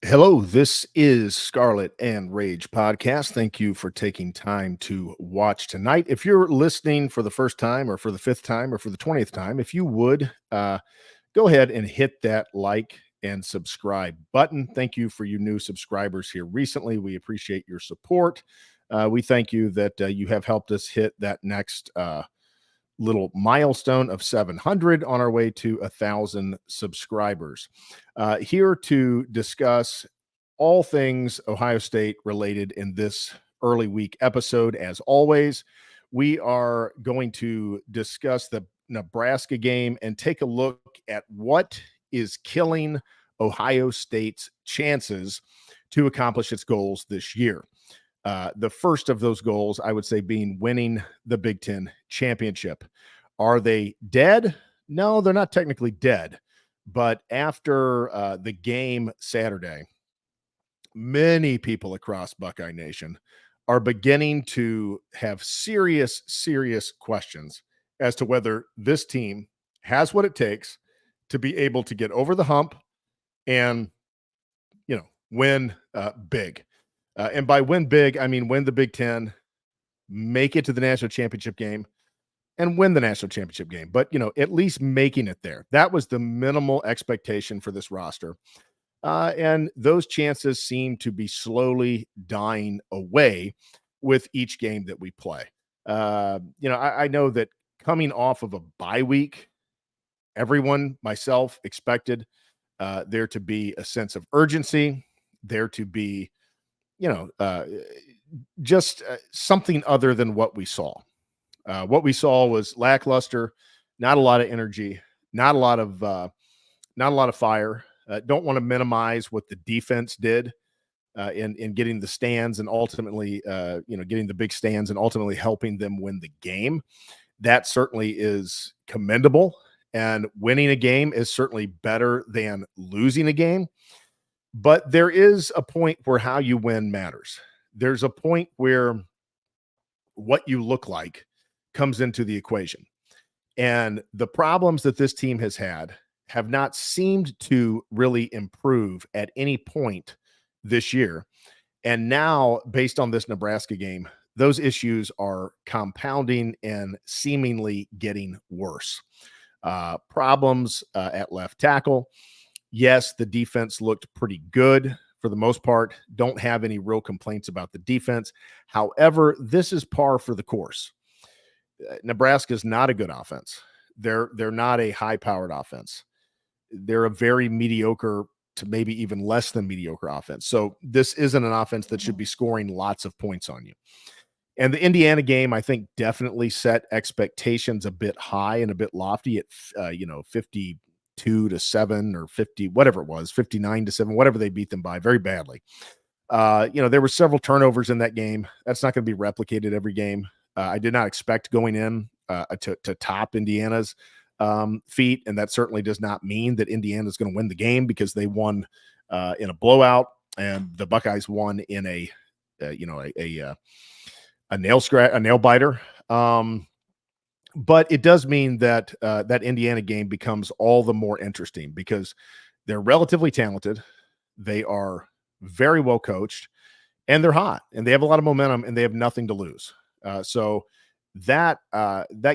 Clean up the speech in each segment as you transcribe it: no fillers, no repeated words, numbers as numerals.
Hello, this is Scarlet and Rage Podcast. Thank you for taking time to watch tonight. If you're listening for the first time or for the fifth time or for the 20th time, if you would go ahead and hit that like and subscribe button. Thank you for you new subscribers here recently. We appreciate your support. We thank you that you have helped us hit that next little milestone of 700 on our way to 1,000 subscribers. Here to discuss all things Ohio State related in this early week episode. As always, we are going to discuss the Nebraska game and take a look at what is killing Ohio State's chances to accomplish its goals this year. The first of those goals, I would say, being winning the Big Ten championship. Are they dead? No, they're not technically dead. But after the game Saturday, many people across Buckeye Nation are beginning to have serious questions as to whether this team has what it takes to be able to get over the hump and, win big. And by win big, I mean win the Big Ten, make it to the national championship game, and win the national championship game. But, at least making it there. That was the minimal expectation for this roster. And those chances seem to be slowly dying away with each game that we play. I know that coming off of a bye week, everyone, myself, expected there to be a sense of urgency, there to be just something other than what we saw. What we saw was lackluster, not a lot of energy, not a lot of fire. Don't want to minimize what the defense did in getting the stands and ultimately, getting the big stands and ultimately helping them win the game. That certainly is commendable, and winning a game is certainly better than losing a game. But there is a point where how you win matters. There's a point where what you look like comes into the equation. And the problems that this team has had have not seemed to really improve at any point this year. And now, based on this Nebraska game, those issues are compounding and seemingly getting worse. Problems at left tackle. Yes, the defense looked pretty good for the most part. Don't have any real complaints about the defense. However, this is par for the course. Nebraska is not a good offense. They're not a high-powered offense. They're a very mediocre to maybe even less than mediocre offense. So this isn't an offense that should be scoring lots of points on you. And the Indiana game, I think, definitely set expectations a bit high and a bit lofty at 52-7 or 50, whatever it was, 59-7, whatever they beat them by very badly. There were several turnovers in that game. That's not going to be replicated every game. I did not expect going in to top Indiana's feat, and that certainly does not mean that Indiana is going to win the game because they won in a blowout, and the Buckeyes won in a nail biter. But it does mean that that Indiana game becomes all the more interesting because they're relatively talented, they are very well coached, and they're hot, and they have a lot of momentum, and they have nothing to lose. So that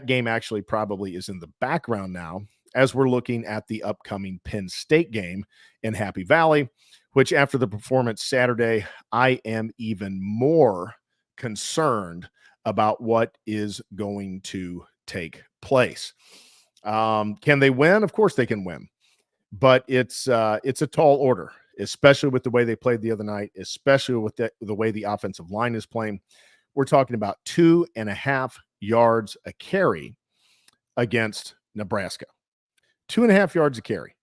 game actually probably is in the background now as we're looking at the upcoming Penn State game in Happy Valley, which after the performance Saturday, I am even more concerned about what is going to take place. Can they win? Of course they can win, but it's a tall order, especially with the way they played the other night, especially with the way the offensive line is playing. We're talking about 2.5 yards a carry against Nebraska. 2.5 yards a carry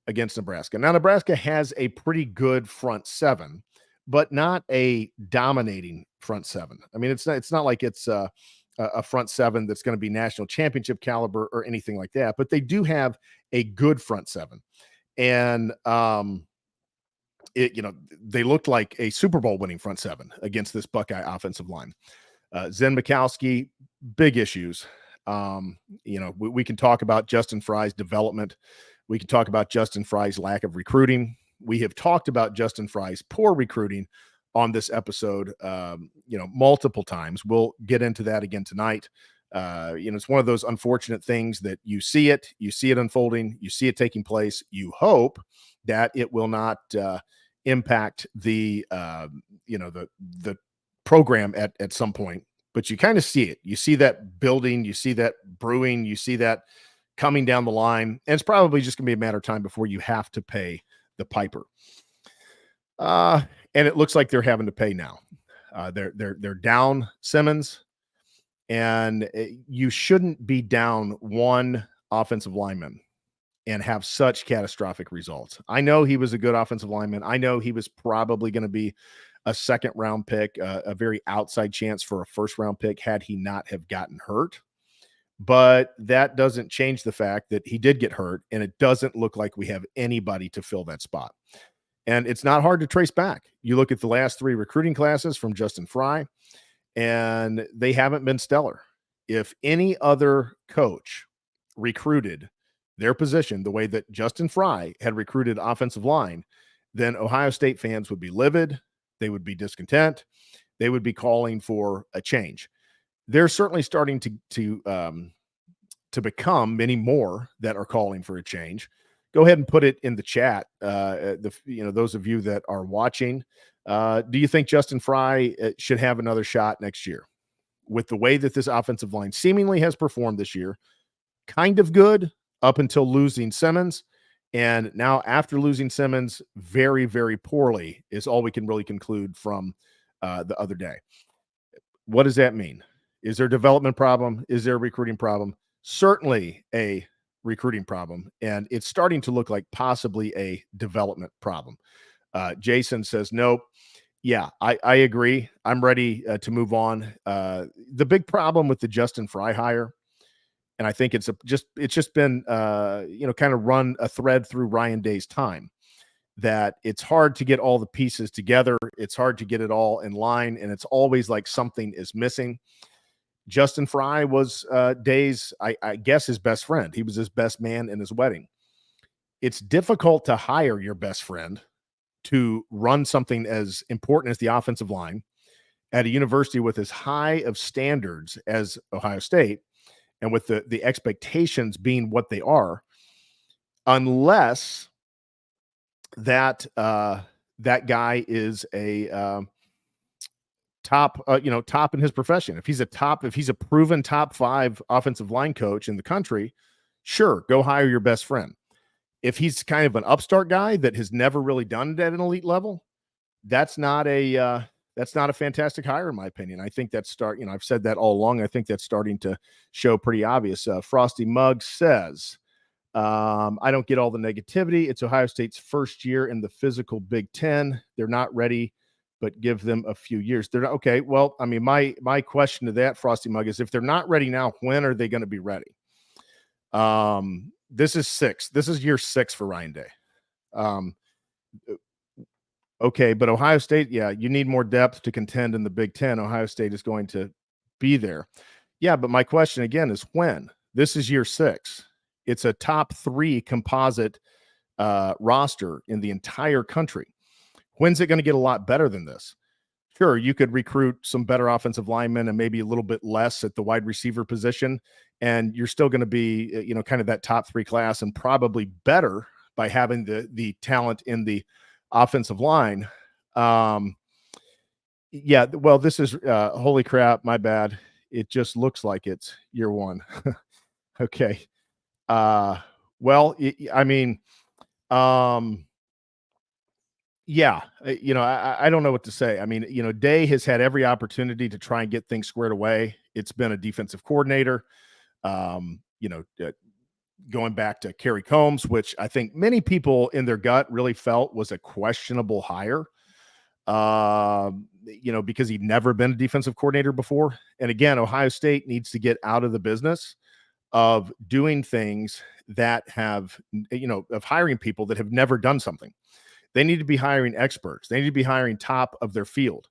against Nebraska. Now, Nebraska has a pretty good front seven, but not a dominating front seven. I mean, it's not like it's a front seven that's going to be national championship caliber or anything like that, but they do have a good front seven. And they looked like a Super Bowl winning front seven against this Buckeye offensive line. Zen Mikowski, big issues. We can talk about Justin Fry's development. We can talk about Justin Fry's lack of recruiting. We have talked about Justin Fry's poor recruiting on this episode, multiple times. We'll get into that again tonight. It's one of those unfortunate things that you see it unfolding, you see it taking place. You hope that it will not impact the program at some point, but you kind of see it. You see that building, you see that brewing, you see that coming down the line, and it's probably just going to be a matter of time before you have to pay the piper. And it looks like they're having to pay now. They're down Simmons, and you shouldn't be down one offensive lineman and have such catastrophic results. I know he was a good offensive lineman. I know he was probably going to be a second-round pick, a very outside chance for a first-round pick had he not have gotten hurt. But that doesn't change the fact that he did get hurt, and it doesn't look like we have anybody to fill that spot. And it's not hard to trace back. You look at the last 3 recruiting classes from Justin Fry, and they haven't been stellar. If any other coach recruited their position the way that Justin Fry had recruited offensive line, then Ohio State fans would be livid. They would be discontent. They would be calling for a change. They're certainly starting to become many more that are calling for a change. Go ahead and put it in the chat. Those of you that are watching, do you think Justin Fry should have another shot next year? With the way that this offensive line seemingly has performed this year, kind of good up until losing Simmons, and now after losing Simmons, very, very poorly is all we can really conclude from the other day. What does that mean? Is there a development problem? Is there a recruiting problem? Certainly a recruiting problem, and it's starting to look like possibly a development problem. Jason says, nope. Yeah, I agree. I'm ready to move on. The big problem with the Justin Fry hire, and I think it's just been kind of run a thread through Ryan Day's time, that it's hard to get all the pieces together. It's hard to get it all in line, and it's always like something is missing. Justin Fry was Day's, I guess, his best friend. He was his best man in his wedding. It's difficult to hire your best friend to run something as important as the offensive line at a university with as high of standards as Ohio State, and with the expectations being what they are, unless that guy is a top in his profession. If he's a proven top 5 offensive line coach in the country, sure, go hire your best friend. If he's kind of an upstart guy that has never really done it at an elite level, that's not a fantastic hire in my opinion. I think I've said that all along. I think that's starting to show pretty obvious. Frosty Mugg says, I don't get all the negativity. It's Ohio State's first year in the physical Big Ten. They're not ready, but give them a few years. They're not okay. Well, I mean, my question to that, Frosty Mug, is if they're not ready now, when are they going to be ready? This is year 6 for Ryan Day. Okay, but Ohio State, yeah, you need more depth to contend in the Big Ten. Ohio State is going to be there. Yeah, but my question again is when? This is year 6. It's a top 3 composite roster in the entire country. When's it going to get a lot better than this? Sure, you could recruit some better offensive linemen and maybe a little bit less at the wide receiver position, and you're still going to be, kind of that top 3 class, and probably better by having the talent in the offensive line. Yeah, well, this is holy crap, my bad. It just looks like it's year 1. Okay. Well, I mean, yeah, I don't know what to say. I mean, Day has had every opportunity to try and get things squared away. It's been a defensive coordinator, going back to Kerry Combs, which I think many people in their gut really felt was a questionable hire, because he'd never been a defensive coordinator before. And again, Ohio State needs to get out of the business of doing things that have, of hiring people that have never done something. They need to be hiring experts. They need to be hiring top of their field.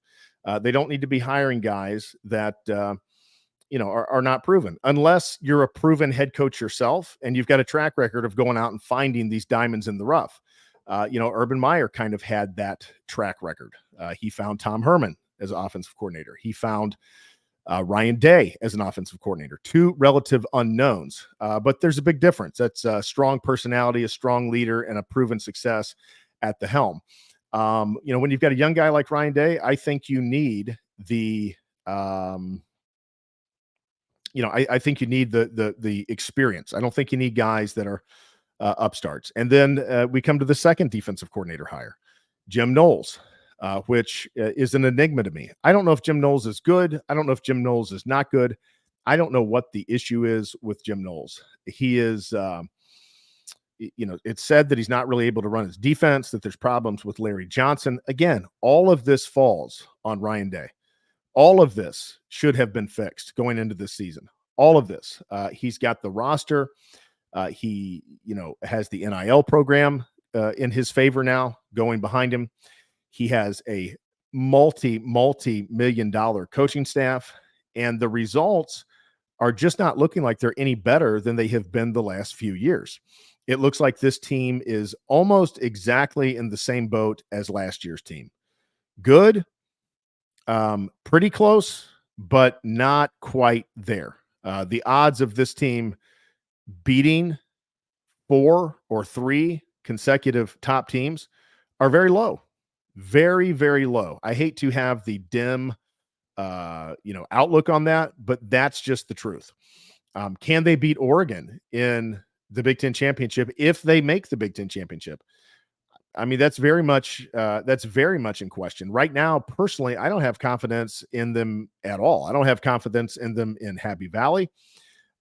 They don't need to be hiring guys that, are not proven, unless you're a proven head coach yourself and you've got a track record of going out and finding these diamonds in the rough. Urban Meyer kind of had that track record. He found Tom Herman as offensive coordinator. He found Ryan Day as an offensive coordinator. Two relative unknowns, but there's a big difference. That's a strong personality, a strong leader, and a proven success at the helm. When you've got a young guy like Ryan Day, I think you need the I think you need the experience. I don't think you need guys that are upstarts. And then we come to the second defensive coordinator hire, Jim Knowles, which is an enigma to me. I don't know if Jim Knowles is good. I don't know if Jim Knowles is not good. I don't know what the issue is with Jim Knowles. He is, it's said that he's not really able to run his defense, that there's problems with Larry Johnson. Again, all of this falls on Ryan Day. All of this should have been fixed going into this season. All of this. He's got the roster. He has the NIL program in his favor now going behind him. He has a multi-million-dollar coaching staff, and the results are just not looking like they're any better than they have been the last few years. It looks like this team is almost exactly in the same boat as last year's team. Good, pretty close, but not quite there. The odds of this team beating 4 or 3 consecutive top teams are very low. Very, very low. I hate to have the dim, outlook on that, but that's just the truth. Can they beat Oregon in the Big Ten championship if they make the Big Ten championship? I mean, that's very much in question right now. Personally, I don't have confidence in them at all. I don't have confidence in them in Happy Valley.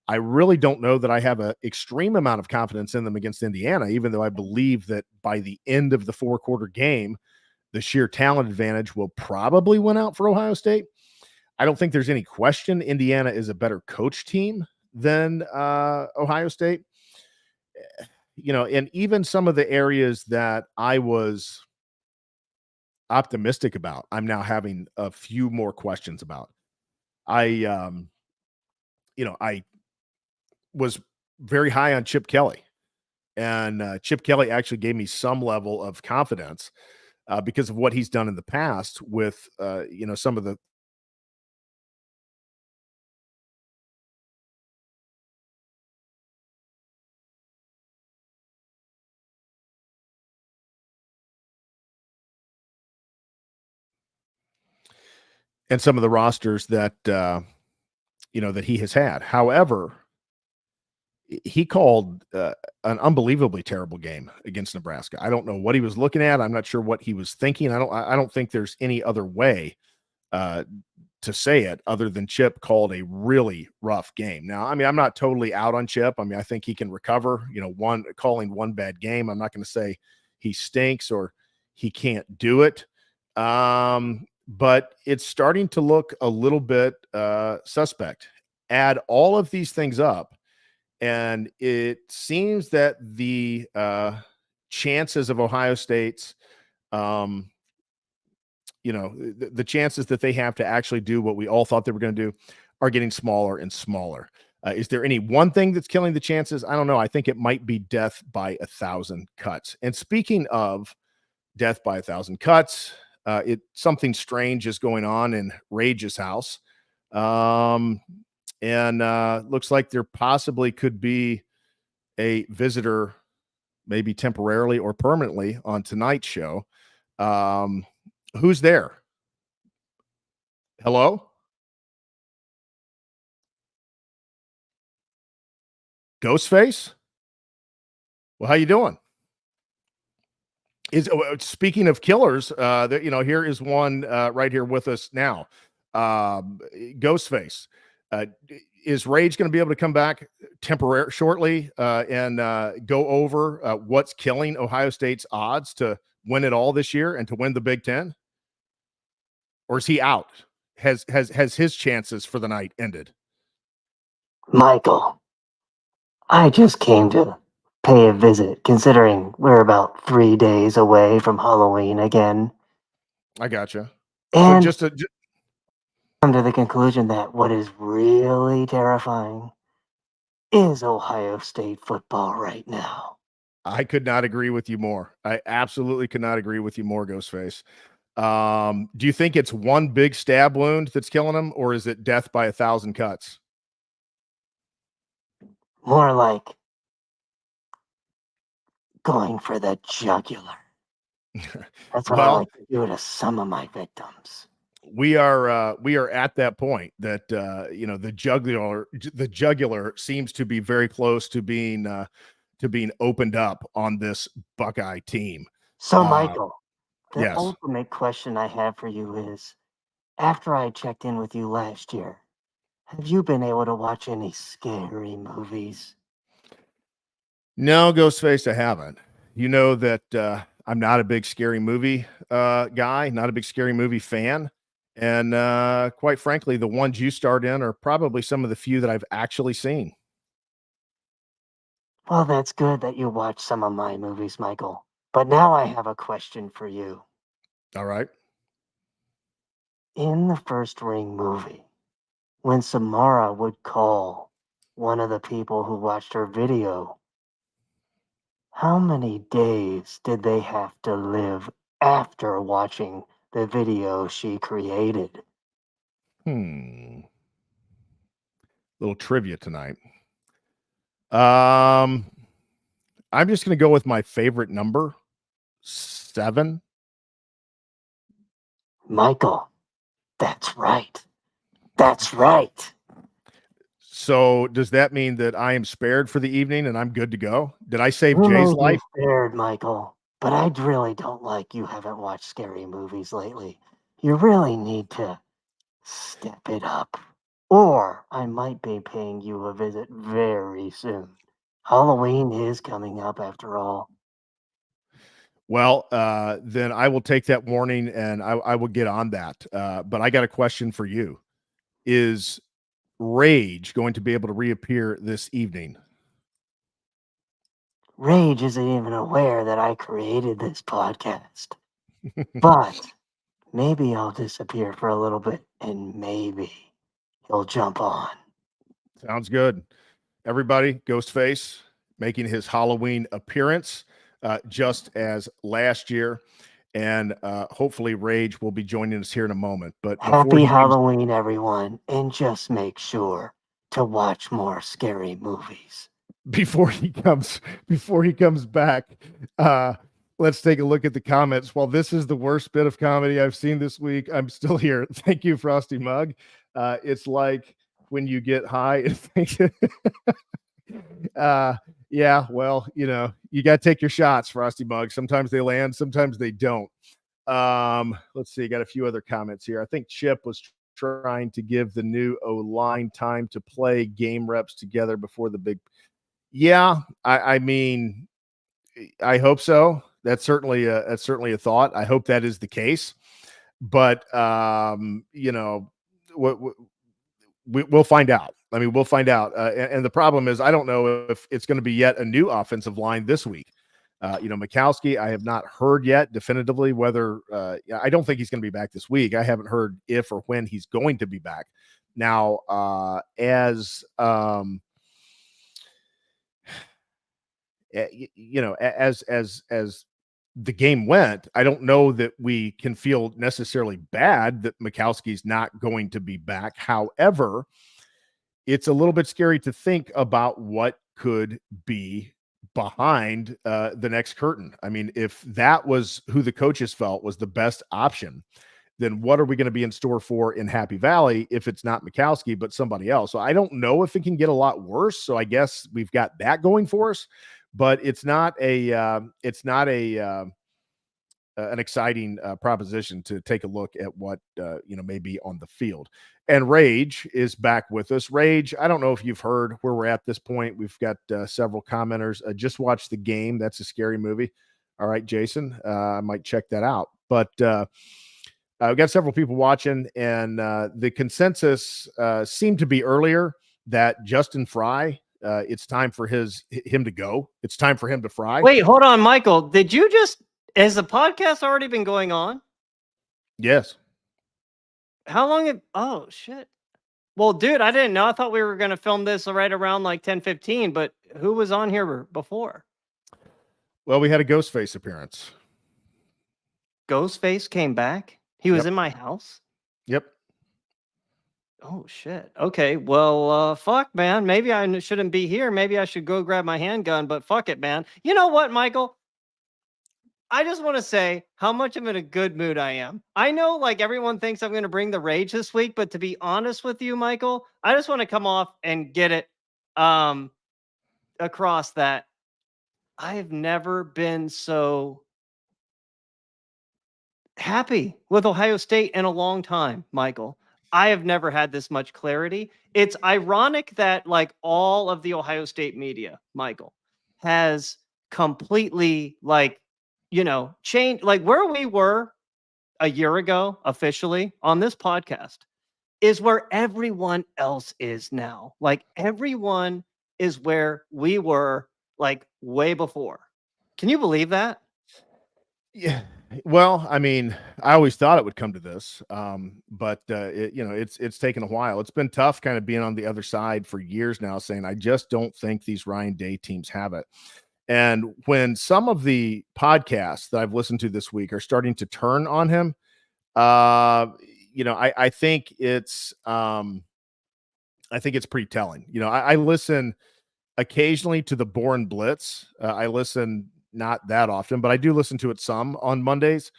I really don't know that I have an extreme amount of confidence in them against Indiana, even though I believe that by the end of the 4-quarter game, the sheer talent advantage will probably win out for Ohio State. I don't think there's any question Indiana is a better coach team than Ohio State. And even some of the areas that I was optimistic about, I'm now having a few more questions about. I was very high on Chip Kelly, and Chip Kelly actually gave me some level of confidence because of what he's done in the past with, some of the and some of the rosters that, that he has had. However, he called an unbelievably terrible game against Nebraska. I don't know what he was looking at. I'm not sure what he was thinking. I don't think there's any other way to say it other than Chip called a really rough game. Now, I mean, I'm not totally out on Chip. I mean, I think he can recover, calling one bad game. I'm not going to say he stinks or he can't do it. But it's starting to look a little bit suspect. Add all of these things up, and it seems that the chances of Ohio State's, the chances that they have to actually do what we all thought they were going to do are getting smaller and smaller. Is there any one thing that's killing the chances? I don't know. I think it might be death by 1,000 cuts. And speaking of death by 1,000 cuts, something strange is going on in Rage's house. And looks like there possibly could be a visitor, maybe temporarily or permanently, on tonight's show. Who's there? Hello? Ghostface? Well, how you doing? Speaking of killers, here is one right here with us now. Ghostface. Is Rage going to be able to come back shortly and go over what's killing Ohio State's odds to win it all this year and to win the Big Ten? Or is he out? Has his chances for the night ended? Michael, I just came to pay a visit, considering we're about 3 days away from Halloween again. I gotcha. And come to the conclusion that what is really terrifying is Ohio State football right now. I could not agree with you more. I absolutely could not agree with you more, Ghostface. Do you think it's one big stab wound that's killing him, or is it death by 1,000 cuts? More like going for the jugular. That's what I Well, like to do to some of my victims. we are at that point that the jugular seems to be very close to being opened up on this Buckeye team. So, Uh, Michael, the yes. ultimate question I have for you is, after I checked in with you last year, have you been able to watch any scary movies? No, Ghostface, I haven't. You know that I'm not a big scary movie guy, not a big scary movie fan. And quite frankly, the ones you starred in are probably some of the few that I've actually seen. Well, that's good that you watched some of my movies, Michael. But now I have a question for you. All right. In the first Ring movie, when Samara would call one of the people who watched her video, how many days did they have to live after watching the video she created? Little trivia tonight. Um, I'm just going to go with my favorite number, 7. Michael, that's right. That's right. So does that mean that I am spared for the evening and I'm good to go? Did I save You Jay's may be life? spared, Michael, but I really don't like you haven't watched scary movies lately. You really need to step it up. Or I might be paying you a visit very soon. Halloween is coming up after all. Well, then I will take that warning and I will get on that. But I got a question for you. Is Rage going to be able to reappear this evening? Rage isn't even aware that I created this podcast. But maybe I'll disappear for a little bit and maybe he'll jump on. Sounds good. Everybody, Ghostface making his Halloween appearance just as last year. And hopefully Rage will be joining us here in a moment. But Happy Halloween, everyone, and just make sure to watch more scary movies. before he comes back, let's take a look at the comments. While this is the worst bit of comedy I've seen this week, I'm still here. Thank you, Frosty Mug. It's like when you get high and think yeah, well, you got to take your shots, Frosty Mug. Sometimes they land, sometimes they don't. Let's see, got a few other comments here. I think Chip was trying to give the new O-line time to play game reps together before the big. Yeah, I mean, I hope so. That's certainly a thought. I hope that is the case. But what we'll find out. I mean, we'll find out. And the problem is, I don't know if it's going to be yet a new offensive line this week. Mikowski, I have not heard yet definitively whether I don't think he's going to be back this week. I haven't heard if or when he's going to be back. Now, as the game went, I don't know that we can feel necessarily bad that Mikowski's not going to be back. However, it's a little bit scary to think about what could be behind the next curtain. I mean, if that was who the coaches felt was the best option, then what are we going to be in store for in Happy Valley if it's not Mikowski, but somebody else? So I don't know if it can get a lot worse. So I guess we've got that going for us, but it's not an exciting proposition to take a look at what may be on the field. And Rage is back with us. Rage, I don't know if you've heard where we're at this point. We've got several commenters. Just watched The Game. That's a scary movie. All right, Jason, I might check that out. But we've got several people watching, and the consensus seemed to be earlier that Justin Fry, it's time for him to go. It's time for him to fry. Wait, hold on, Michael. Has the podcast already been going on? Yes. How long oh, shit. Well, dude, I didn't know. I thought we were going to film this right around like 10:15, but who was on here before? Well, we had a Ghostface appearance. Ghostface came back. He was Yep. in my house. Yep. Oh shit. Okay. Well, fuck, man. Maybe I shouldn't be here. Maybe I should go grab my handgun. But fuck it, man. You know what, Michael? I just want to say how much I'm in a good mood I am. I know, like, everyone thinks I'm going to bring the rage this week, but to be honest with you, Michael, I just want to come off and get it across that I have never been so happy with Ohio State in a long time, Michael. I have never had this much clarity. It's ironic that, like, all of the Ohio State media, Michael, has completely, like, changed, like, where we were a year ago officially on this podcast is where everyone else is now. Like, everyone is where we were, like, way before. Can you believe that? Yeah. Well, I mean, I always thought it would come to this, but it's taken a while. It's been tough, kind of being on the other side for years now, saying I just don't think these Ryan Day teams have it. And when some of the podcasts that I've listened to this week are starting to turn on him, I think it's pretty telling. I listen occasionally to the Born Blitz. I listen not that often, but I do listen to it some on Mondays.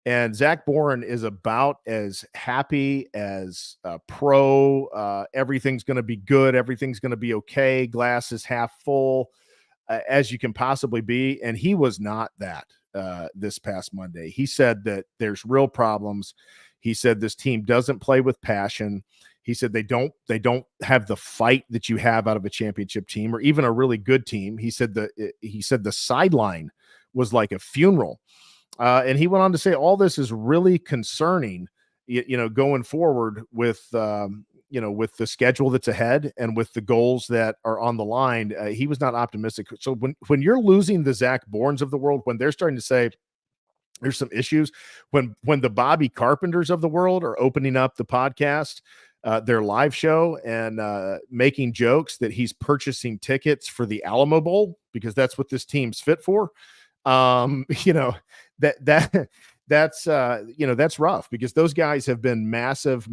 And Zach Boren is about as happy as pro. Everything's going to be good. Everything's going to be okay. Glass is half full as you can possibly be. And he was not that this past Monday. He said that there's real problems. He said this team doesn't play with passion. He said they don't have the fight that you have out of a championship team or even a really good team. He said the sideline was like a funeral. And he went on to say all this is really concerning, going forward with with the schedule that's ahead and with the goals that are on the line. He was not optimistic. So when you're losing the Zach Bournes of the world, when they're starting to say there's some issues, when the Bobby Carpenters of the world are opening up the podcast, their live show, and making jokes that he's purchasing tickets for the Alamo Bowl because that's what this team's fit for. That's rough because those guys have been massive,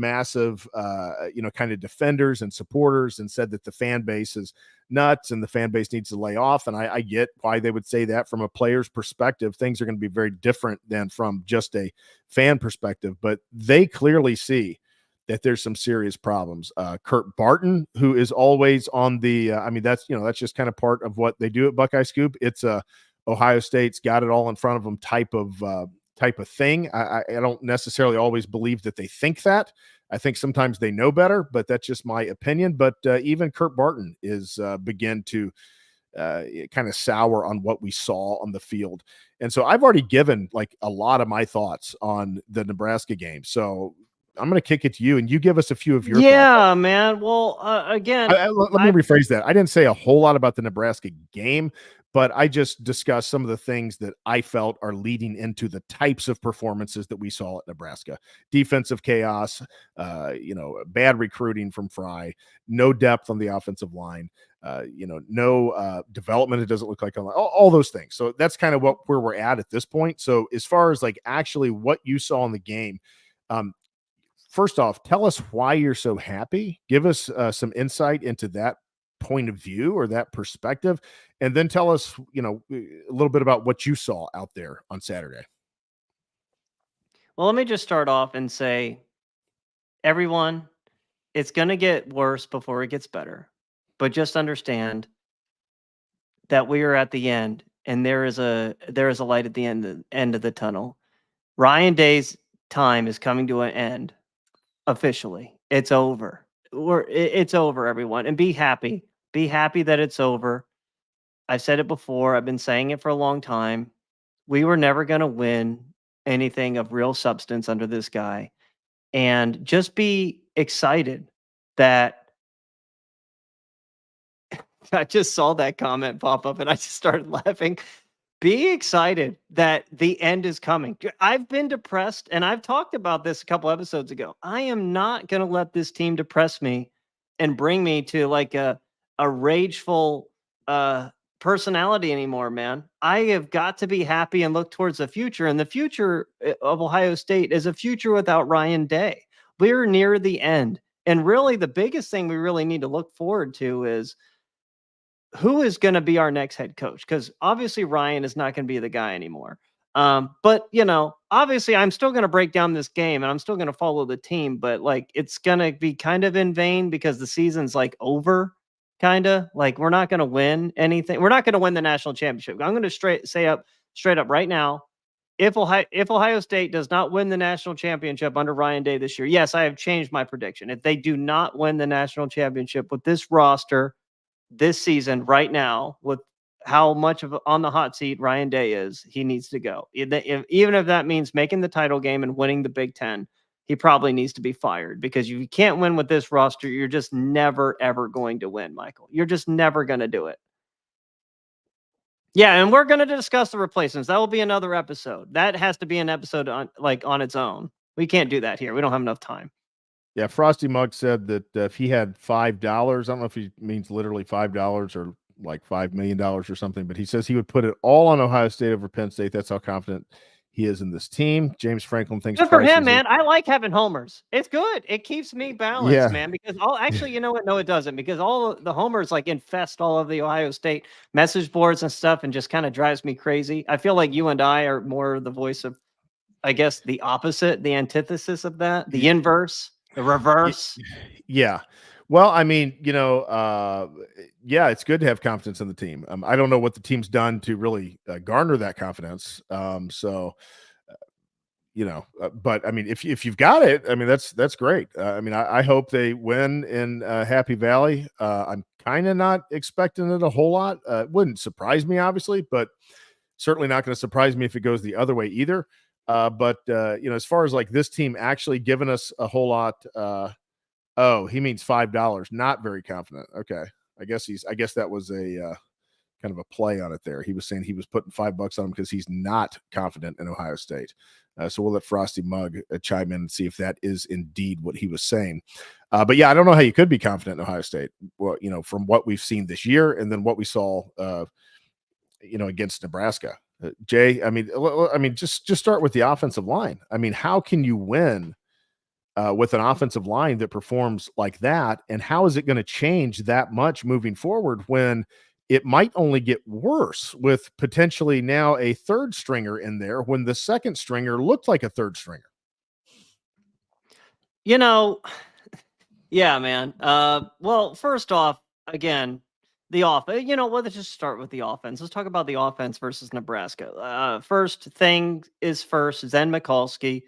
kind of defenders and supporters, and said that the fan base is nuts and the fan base needs to lay off. And I get why they would say that from a player's perspective. Things are going to be very different than from just a fan perspective, but they clearly see that there's some serious problems. Kurt Barton, who is always on the, that's just kind of part of what they do at Buckeye Scoop. It's Ohio State's got it all in front of them type of thing. I don't necessarily always believe that they think that. I think sometimes they know better, but that's just my opinion. But even Kurt Barton is begin to kind of sour on what we saw on the field. And so I've already given like a lot of my thoughts on the Nebraska game. So I'm going to kick it to you and you give us a few of your thoughts. Yeah, man. Well, again, let me rephrase that. I didn't say a whole lot about the Nebraska game, but I just discussed some of the things that I felt are leading into the types of performances that we saw at Nebraska. Defensive chaos, bad recruiting from Fry, no depth on the offensive line, no development. It doesn't look like all those things. So that's kind of where we're at this point. So as far as like actually what you saw in the game, first off, tell us why you're so happy. Give us some insight into that point of view or that perspective, and then tell us, a little bit about what you saw out there on Saturday. Well, let me just start off and say, everyone, it's going to get worse before it gets better, but just understand that we are at the end, and there is a light at the end of the tunnel. Ryan Day's time is coming to an end. Officially, it's over. It's over, everyone, and be happy. Be happy that it's over. I've said it before. I've been saying it for a long time. We were never going to win anything of real substance under this guy, and just be excited that I just saw that comment pop up and I just started laughing. Be excited that the end is coming. I've been depressed, and I've talked about this a couple episodes ago. I am not going to let this team depress me and bring me to like a rageful personality anymore, man. I have got to be happy and look towards the future. And the future of Ohio State is a future without Ryan Day. We're near the end. And really, the biggest thing we really need to look forward to is who is going to be our next head coach? Because obviously Ryan is not going to be the guy anymore. But obviously I'm still going to break down this game and I'm still going to follow the team, but like it's going to be kind of in vain because the season's like over, kind of like we're not going to win anything. We're not going to win the national championship. I'm going to straight up right now. If Ohio State does not win the national championship under Ryan Day this year, yes, I have changed my prediction. If they do not win the national championship with this roster this season right now, with how much of on the hot seat Ryan Day is, he needs to go. Even if that means making the title game and winning the Big Ten, he probably needs to be fired because you can't win with this roster. You're just never, ever going to win, Michael. You're just never going to do it. Yeah, and we're going to discuss the replacements. That will be another episode. That has to be an episode on its own. We can't do that here. We don't have enough time. Yeah, Frosty Mug said that if he had $5, I don't know if he means literally $5 or like $5 million or something, but he says he would put it all on Ohio State over Penn State. That's how confident he is in this team. James Franklin thinks good for him, man. I like having homers. It's good. It keeps me balanced, man. Because you know what? No, it doesn't. Because all the homers like infest all of the Ohio State message boards and stuff, and just kind of drives me crazy. I feel like you and I are more the voice of, I guess, the opposite, the antithesis of that, the inverse. The reverse. Yeah. Well, I mean, yeah, it's good to have confidence in the team. I don't know what the team's done to really garner that confidence. But I mean, if you've got it, I mean, that's great. I mean, I hope they win in Happy Valley. I'm kind of not expecting it a whole lot. It wouldn't surprise me, obviously, but certainly not going to surprise me if it goes the other way either. As far as like this team actually giving us a whole lot, he means $5. Not very confident. Okay. I guess that was a kind of a play on it there. He was saying he was putting $5 on him because he's not confident in Ohio State. So we'll let Frosty Mug chime in and see if that is indeed what he was saying. But yeah, I don't know how you could be confident in Ohio State. Well, from what we've seen this year and then what we saw, against Nebraska. Jay, I mean, just start with the offensive line. I mean, how can you win with an offensive line that performs like that? And how is it going to change that much moving forward when it might only get worse with potentially now a third stringer in there when the second stringer looked like a third stringer? Yeah, man. Well, first off, again, the offense, let's just start with the offense. Let's talk about the offense versus Nebraska. First thing is first, Zen Mikulski,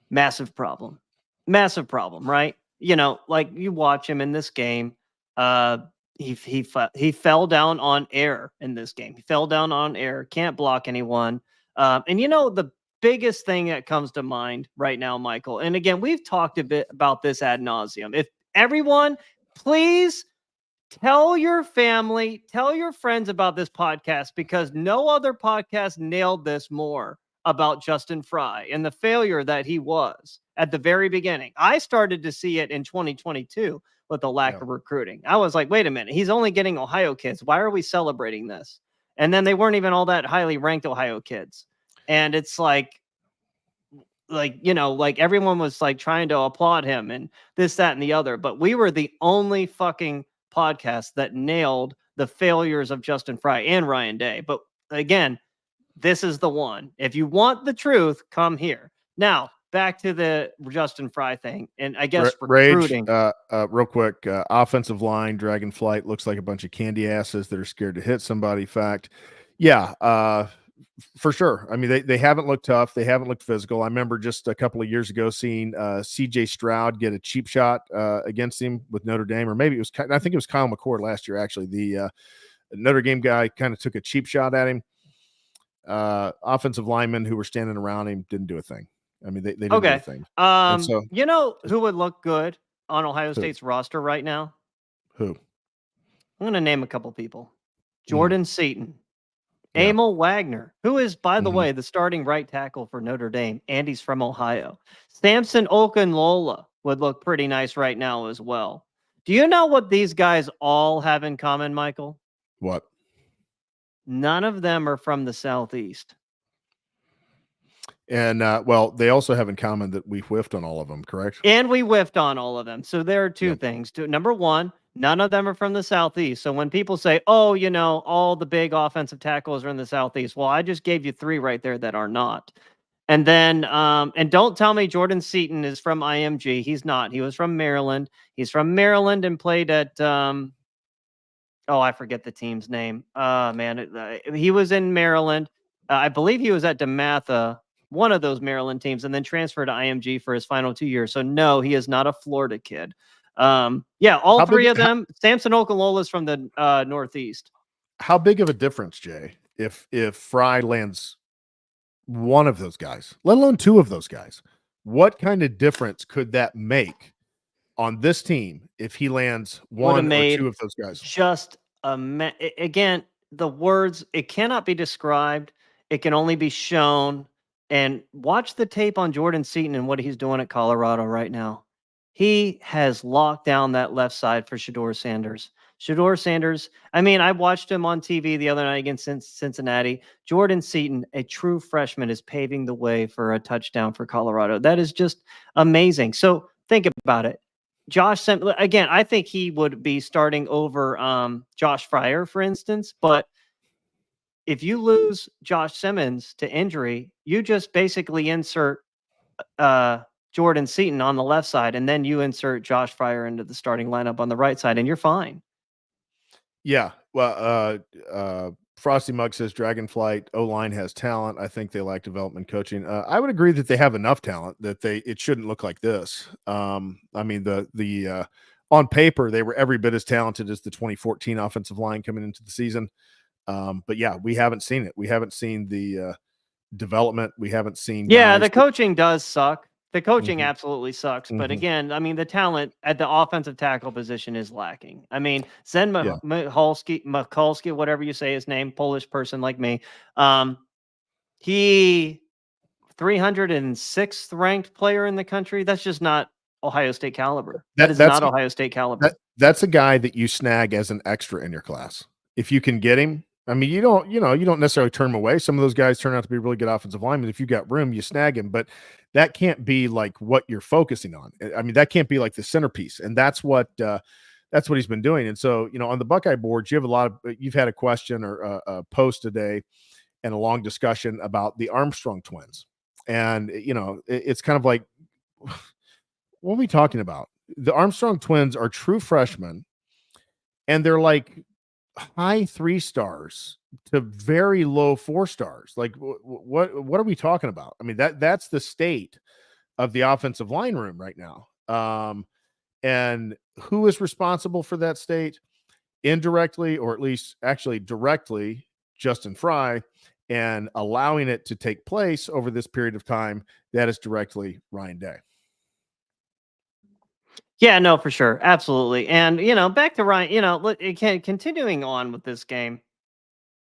massive problem, right? Like you watch him in this game. He fell down on air in this game. He fell down on air, can't block anyone. And the biggest thing that comes to mind right now, Michael, and again, we've talked a bit about this ad nauseum. If everyone, please tell your family, tell your friends about this podcast, because no other podcast nailed this more about Justin Fry and the failure that he was at the very beginning. I started to see it in 2022 with the lack of recruiting. I was like, wait a minute, he's only getting Ohio kids. Why are we celebrating this? And then they weren't even all that highly ranked Ohio kids. And it's like everyone was like trying to applaud him and this, that, and the other. But we were the only fucking podcast that nailed the failures of Justin Fry and Ryan Day. But again, this is the one. If you want the truth, come here. Now, back to the Justin Fry thing. And I guess recruiting. Rage, real quick, offensive line, Dragon Flight looks like a bunch of candy asses that are scared to hit somebody. Fact. Yeah, for sure. I mean, they haven't looked tough. They haven't looked physical. I remember just a couple of years ago seeing CJ Stroud get a cheap shot against him with Notre Dame, or maybe I think it was Kyle McCord last year, actually. The Notre Dame guy kind of took a cheap shot at him. Offensive linemen who were standing around him didn't do a thing. I mean, they didn't do a thing. So, who would look good on Ohio State's roster right now? Who? I'm going to name a couple people. Jordan Seaton. Emil Wagner, who is, by the way, the starting right tackle for Notre Dame, and he's from Ohio. Samson Okunlola would look pretty nice right now as well. Do you know what these guys all have in common, Michael? What? none of them are from the Southeast. And well, they also have in common that we whiffed on all of them, correct? And we whiffed on all of them. So there are two Yep. things. Number one, none of them are from the Southeast. So when people say, oh, all the big offensive tackles are in the Southeast, well, I just gave you 3 right there that are not. And then, and don't tell me Jordan Seaton is from IMG. He's not. He was from Maryland. He's from Maryland and played at, I forget the team's name. He was in Maryland. I believe he was at DeMatha, one of those Maryland teams, and then transferred to IMG for his final 2 years. So no, he is not a Florida kid. All How three big- of them. Samson Okolola's is from the Northeast. How big of a difference, Jay, if Fry lands one of those guys, let alone 2 of those guys? What kind of difference could that make on this team if he lands one or 2 of those guys? Just again, the words, it cannot be described. It can only be shown. And watch the tape on Jordan Seaton and what he's doing at Colorado right now. He has locked down that left side for Shedeur Sanders. Shedeur Sanders, I watched him on TV the other night against Cincinnati. Jordan Seaton, a true freshman, is paving the way for a touchdown for Colorado. That is just amazing. So think about it. Josh Simmons, again, I think he would be starting over Josh Fryer, for instance. But if you lose Josh Simmons to injury, you just basically insert Jordan Seaton on the left side, and then you insert Josh Fryer into the starting lineup on the right side, and you're fine. Yeah. Well, Frosty Mug says Dragonflight O-line has talent. I think they lack development coaching. I would agree that they have enough talent that it shouldn't look like this. The on paper, they were every bit as talented as the 2014 offensive line coming into the season. But yeah, we haven't seen it. We haven't seen the development. We haven't seen. Yeah, the coaching does suck. The coaching Mhm. absolutely sucks. But Mhm. again, the talent at the offensive tackle position is lacking. Zen Mikulski, whatever you say his name, Polish person like me, he 306th ranked player in the country. That's just not Ohio State caliber. That's not Ohio State caliber. That's a guy that you snag as an extra in your class. If you can get him, you don't necessarily turn him away. Some of those guys turn out to be really good offensive linemen. If you got room, you snag him, but that can't be like what you're focusing on. That can't be like the centerpiece. And that's what he's been doing. And so, on the Buckeye boards, you've had a question or a post today and a long discussion about the Armstrong twins. And, it's kind of like, what are we talking about? The Armstrong twins are true freshmen, and they're like high 3 stars to very low 4 stars. Like, what are we talking about? That's the state of the offensive line room right now. And who is responsible for that state? Indirectly, or at least actually directly, Justin Fry, and allowing it to take place over this period of time, that is directly Ryan Day. Yeah, no, for sure. Absolutely. And, back to Ryan, continuing on with this game,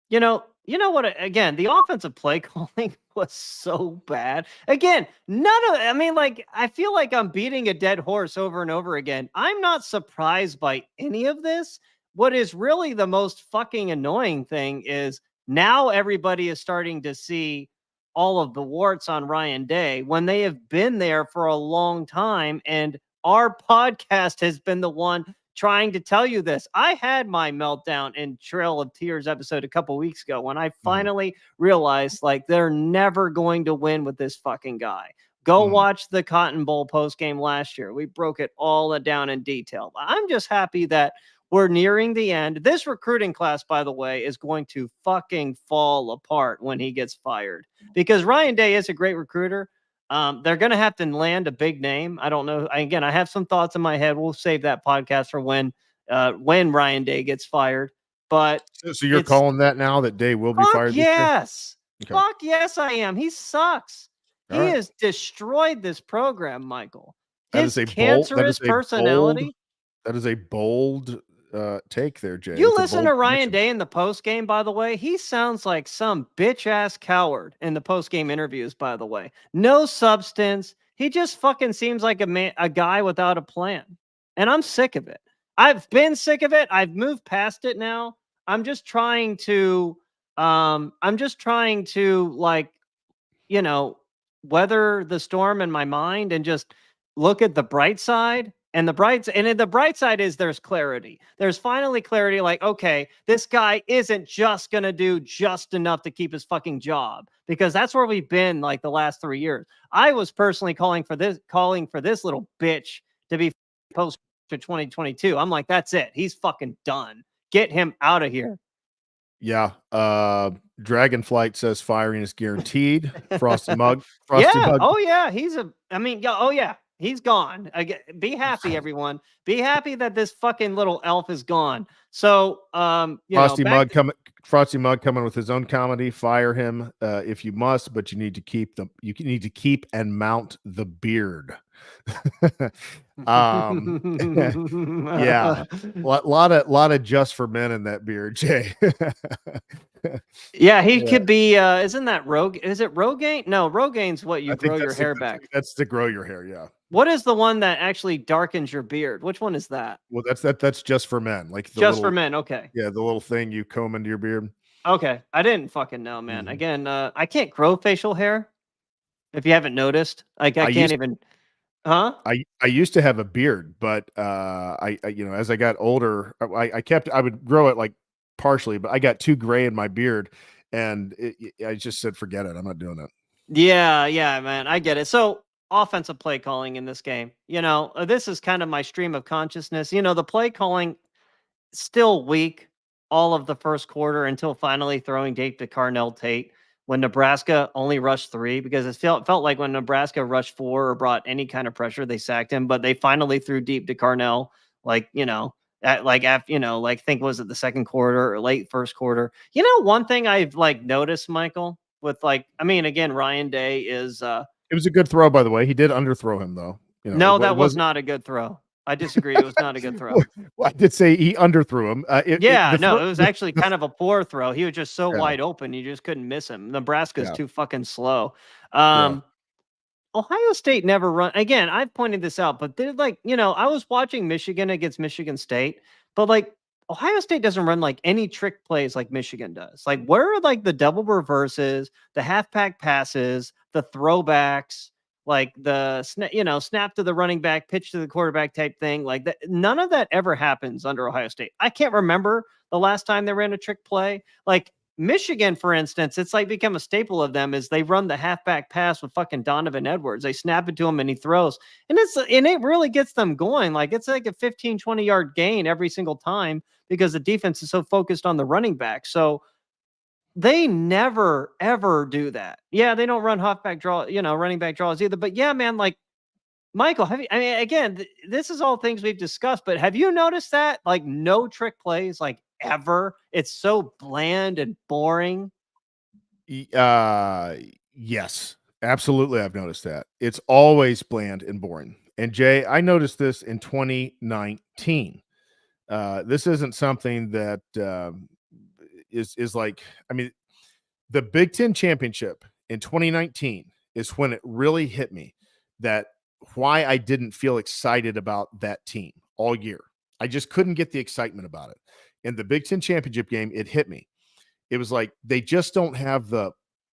you know what, again, the offensive play calling was so bad. Again, I feel like I'm beating a dead horse over and over again. I'm not surprised by any of this. What is really the most fucking annoying thing is now everybody is starting to see all of the warts on Ryan Day when they have been there for a long time. And our podcast has been the one trying to tell you this. I had my meltdown in Trail of Tears episode a couple weeks ago when I finally realized they're never going to win with this fucking guy. Go watch the Cotton Bowl post game last year. We broke it all down in detail. I'm just happy that we're nearing the end. This recruiting class, by the way, is going to fucking fall apart when he gets fired because Ryan Day is a great recruiter. They're going to have to land a big name. I don't know. Again, I have some thoughts in my head. We'll save that podcast for when Ryan Day gets fired. But so you're calling that now that Day will be fired? Yes. Okay. Fuck yes, I am. He sucks. He has destroyed this program, Michael. His cancerous personality. That is a bold take there, Jay. You listen to Ryan Day in the post game, by the way. He sounds like some bitch ass coward in the post game interviews. By the way, no substance. He just fucking seems like a guy without a plan, and I'm sick of it. I've been sick of it. I've moved past it now. I'm just trying to I'm just trying to weather the storm in my mind and just look at the bright side. And the bright side is there's clarity. There's finally clarity. Like, okay, this guy isn't just gonna do just enough to keep his fucking job, because that's where we've been like the last 3 years. I was personally calling for this little bitch to be post to 2022. I'm like, that's it. He's fucking done. Get him out of here. Yeah. Dragonflight says firing is guaranteed. Frosty Mug. Oh yeah. Oh yeah. He's gone. Be happy, everyone. Be happy that this fucking little elf is gone. So, Frosty Mug coming with his own comedy. Fire him if you must, but you need to keep and mount the beard. Yeah, lot of just for men in that beard, Jay. Yeah, he could be. Isn't that Rogue? Is it Rogaine? No, Rogaine's what you grow your hair back. That's to grow your hair. Yeah. What is the one that actually darkens your beard? Which one is that? Well, that's just for men. Like for men. Okay. Yeah, the little thing you comb into your beard. Okay, I didn't fucking know, man. Mm-hmm. Again, I can't grow facial hair. If you haven't noticed, like I can't even. Huh? I used to have a beard, but I as I got older, I would grow it like partially, but I got too gray in my beard, and I just said, forget it. I'm not doing it. Yeah, man. I get it. So offensive play calling in this game, this is kind of my stream of consciousness. The play calling still weak all of the first quarter until finally throwing deep to Carnell Tate when Nebraska only rushed 3, because it felt like when Nebraska rushed 4 or brought any kind of pressure, they sacked him, but they finally threw deep to Carnell, think was it the second quarter or late first quarter. One thing I've noticed, Michael, with again, Ryan Day is it was a good throw, by the way. He did underthrow him though. No, that was not a good throw. I disagree. It was not a good throw. Well, I did say he underthrew him. It was actually kind of a poor throw. He was just so wide open. You just couldn't miss him. Nebraska's too fucking slow. Ohio State never run. Again, I've pointed this out, but they're I was watching Michigan against Michigan State, but Ohio State doesn't run any trick plays like Michigan does. Where are the double reverses, the half-pack passes, the throwbacks, the snap to the running back, pitch to the quarterback type thing, that? None of that ever happens under Ohio State. I can't remember the last time they ran a trick play. Michigan, for instance, it's become a staple of them is they run the halfback pass with fucking Donovan Edwards. They snap it to him and he throws, and it really gets them going. It's a 15, 20-yard gain every single time because the defense is so focused on the running back. So they never, ever do that. Yeah, they don't run halfback draw, running back draws either. But yeah, man, Michael, again, this is all things we've discussed, but have you noticed that? No trick plays, ever? It's so bland and boring. Yes, absolutely. I've noticed that. It's always bland and boring. And Jay, I noticed this in 2019. This isn't something that is the Big Ten championship in 2019 is when it really hit me that why I didn't feel excited about that team all year. I just couldn't get the excitement about it. In the Big Ten championship game, it hit me. It was they just don't have the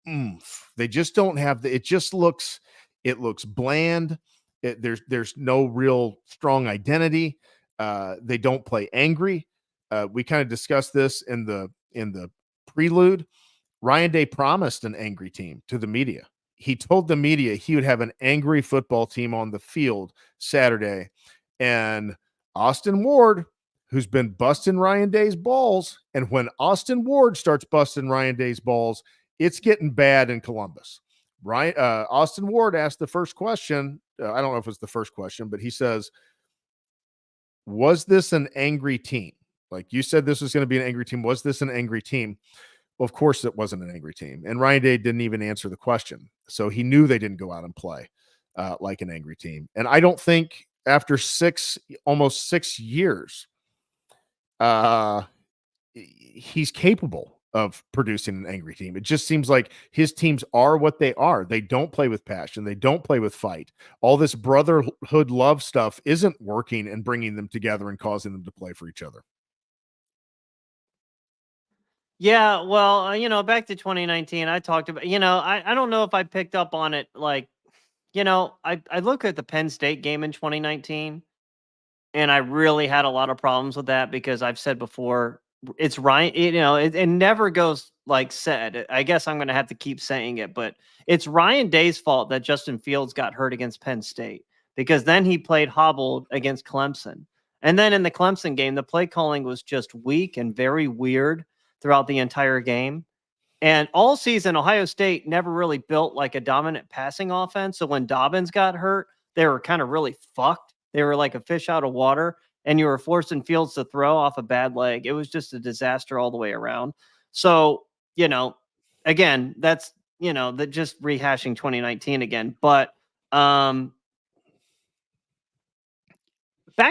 oomph. They just don't have it looks bland. There's no real strong identity. They don't play angry. We kind of discussed this in the prelude. Ryan Day promised an angry team to the media. He told the media he would have an angry football team on the field Saturday. And Austin Ward, who's been busting Ryan Day's balls, and when Austin Ward starts busting Ryan Day's balls, it's getting bad in Columbus. Austin Ward asked the first question. I don't know if it's the first question, but he says, was this an angry team? You said this was going to be an angry team. Was this an angry team? Well, of course it wasn't an angry team. And Ryan Day didn't even answer the question. So he knew they didn't go out and play like an angry team. And I don't think after almost 6 years, he's capable of producing an angry team. It just seems like his teams are what they are. They don't play with passion. They don't play with fight. All this brotherhood love stuff isn't working and bringing them together and causing them to play for each other. Yeah, well, back to 2019, I talked about, I don't know if I picked up on it. Like, I look at the Penn State game in 2019, and I really had a lot of problems with that because I've said before, it's Ryan, it never goes like said. I guess I'm going to have to keep saying it, but it's Ryan Day's fault that Justin Fields got hurt against Penn State because then he played hobbled against Clemson. And then in the Clemson game, the play calling was just weak and very weird throughout the entire game. And all season, Ohio State never really built like a dominant passing offense. So when Dobbins got hurt, they were kind of really fucked. They were like a fish out of water, and you were forcing Fields to throw off a bad leg. It was just a disaster all the way around. So, again, that's, that just rehashing 2019 again. But back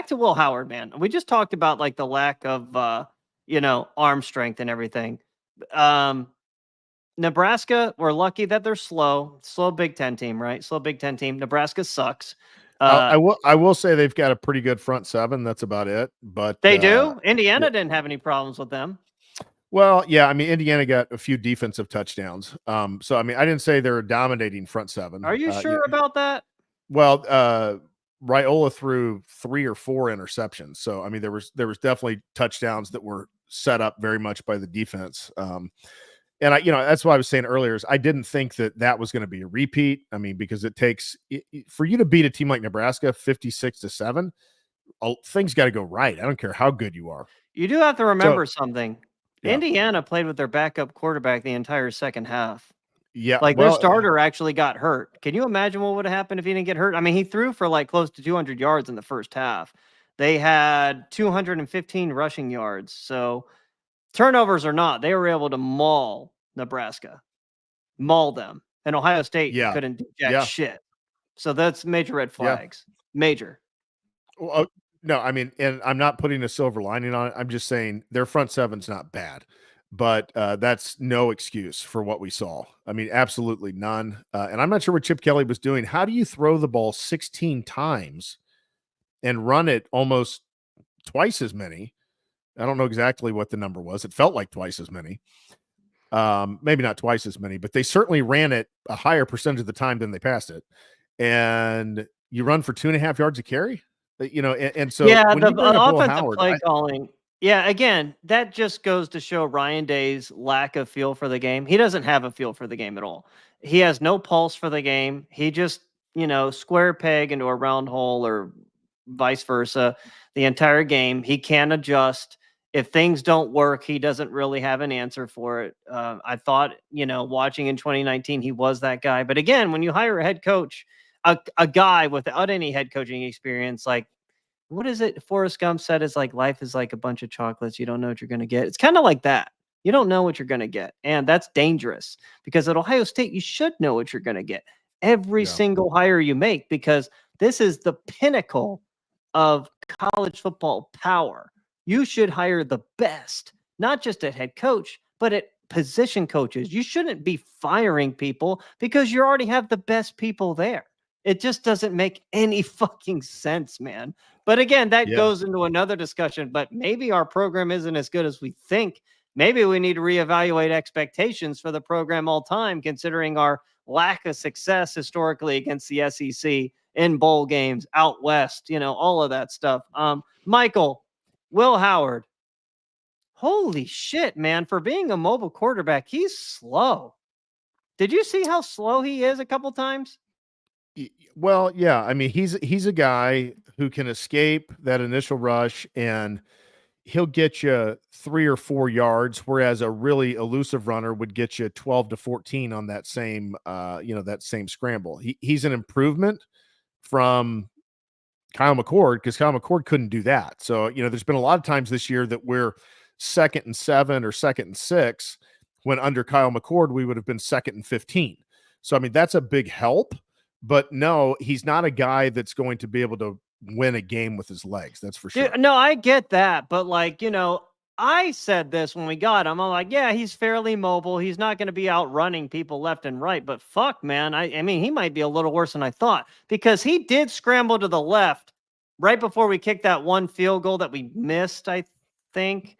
to Will Howard, man. We just talked about like the lack of, arm strength and everything. Nebraska, we're lucky that they're slow Big Ten team, right? Slow Big Ten team. Nebraska sucks. I will say they've got a pretty good front seven. That's about it. But they do. Indiana didn't have any problems with them. Well, yeah, I mean, Indiana got a few defensive touchdowns. So I mean, I didn't say they're a dominating front seven. Are you sure about that? Well, Raiola threw 3 or 4 interceptions. So I mean, there was definitely touchdowns that were set up very much by the defense. And that's what I was saying earlier is I didn't think that was going to be a repeat. I mean, because it takes for you to beat a team like Nebraska 56-7, things got to go right. I don't care how good you are. You do have to remember something. Yeah. Indiana played with their backup quarterback the entire second half. Yeah. Like their starter actually got hurt. Can you imagine what would have happened if he didn't get hurt? I mean, he threw for like close to 200 yards in the first half. They had 215 rushing yards. So turnovers or not, they were able to maul Nebraska, maul them. And Ohio State couldn't do jack shit. So that's major red flags. Yeah. Major. Well, no, I mean, and I'm not putting a silver lining on it. I'm just saying their front seven's not bad, but that's no excuse for what we saw. I mean, absolutely none. And I'm not sure what Chip Kelly was doing. How do you throw the ball 16 times and run it almost twice as many? I don't know exactly what the number was. It felt like twice as many. Maybe not twice as many, but they certainly ran it a higher percentage of the time than they passed it. And you run for 2.5 yards a carry, and so yeah, when the you bring up Will offensive Howard, play calling. Yeah, again, that just goes to show Ryan Day's lack of feel for the game. He doesn't have a feel for the game at all. He has no pulse for the game. He just, square peg into a round hole or vice versa the entire game. He can't adjust. If things don't work, he doesn't really have an answer for it. I thought, watching in 2019, he was that guy. But again, when you hire a head coach, a guy without any head coaching experience, like, what is it Forrest Gump said is like, life is like a bunch of chocolates. You don't know what you're going to get. It's kind of like that. You don't know what you're going to get. And that's dangerous because at Ohio State, you should know what you're going to get every single hire you make, because this is the pinnacle of college football power. You should hire the best, not just at head coach, but at position coaches. You shouldn't be firing people because you already have the best people there. It just doesn't make any fucking sense, man. But again, that goes into another discussion. But maybe our program isn't as good as we think. Maybe we need to reevaluate expectations for the program all time, considering our lack of success historically against the SEC in bowl games, out west, all of that stuff. Michael, Will Howard, holy shit, man. For being a mobile quarterback, he's slow. Did you see how slow he is a couple times? Well, yeah. I mean, he's a guy who can escape that initial rush and he'll get you 3 or 4 yards, whereas a really elusive runner would get you 12 to 14 on that same, that same scramble. He's an improvement from Kyle McCord because Kyle McCord couldn't do that. So, there's been a lot of times this year that we're 2nd and 7 or 2nd and 6 when under Kyle McCord, we would have been 2nd and 15. So, I mean, that's a big help. But no, he's not a guy that's going to be able to win a game with his legs. That's for sure. Dude, no, I get that. But I said this when we got him. I'm like, yeah, he's fairly mobile. He's not going to be outrunning people left and right. But fuck, man. I mean, he might be a little worse than I thought because he did scramble to the left right before we kicked that one field goal that we missed, I think.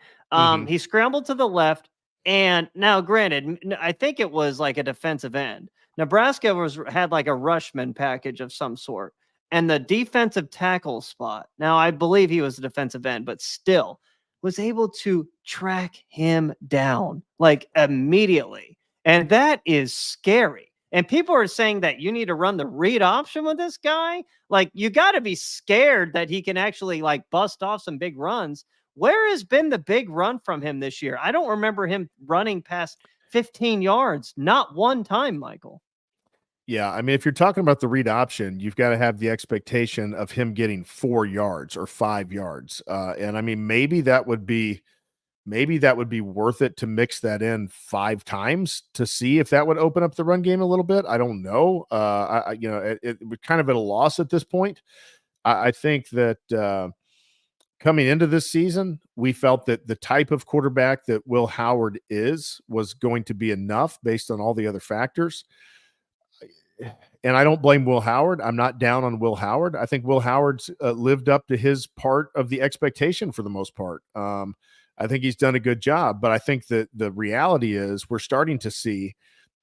He scrambled to the left. And now, granted, I think it was like a defensive end. Nebraska had like a rushman package of some sort, and the defensive tackle spot. Now, I believe he was a defensive end, but still was able to track him down like immediately, and that is scary. And people are saying that you need to run the read option with this guy. Like, you got to be scared that he can actually like bust off some big runs. Where has been the big run from him this year? I don't remember him running past 15 yards. Not one time, Michael. Yeah, I mean, if you're talking about the read option, you've got to have the expectation of him getting 4 yards or 5 yards. And I mean, maybe that would be worth it to mix that in 5 times to see if that would open up the run game a little bit. I don't know. We're kind of at a loss at this point. I think that coming into this season, we felt that the type of quarterback that Will Howard was going to be enough based on all the other factors. And I don't blame Will Howard. I'm not down on Will Howard. I think Will Howard's lived up to his part of the expectation for the most part. I think he's done a good job, but I think that the reality is we're starting to see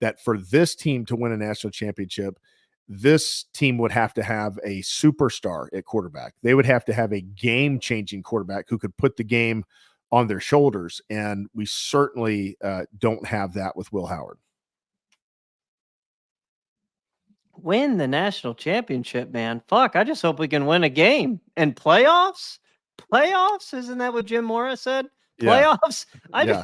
that for this team to win a national championship, this team would have to have a superstar at quarterback. They would have to have a game-changing quarterback who could put the game on their shoulders, and we certainly don't have that with Will Howard. Win the national championship, man. Fuck, I just hope we can win a game. And playoffs? Playoffs? Isn't that what Jim Morris said? Playoffs? Yeah.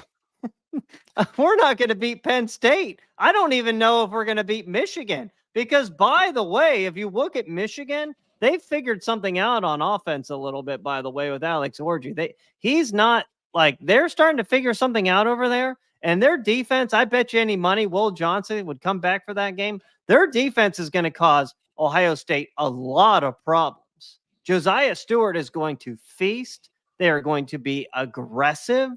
We're not going to beat Penn State. I don't even know if we're going to beat Michigan. Because, by the way, if you look at Michigan, they figured something out on offense a little bit, by the way, with Alex Orji. He's not like they're starting to figure something out over there. And their defense, I bet you any money, Will Johnson would come back for that game. Their defense is going to cause Ohio State a lot of problems. Josiah Stewart is going to feast. They are going to be aggressive.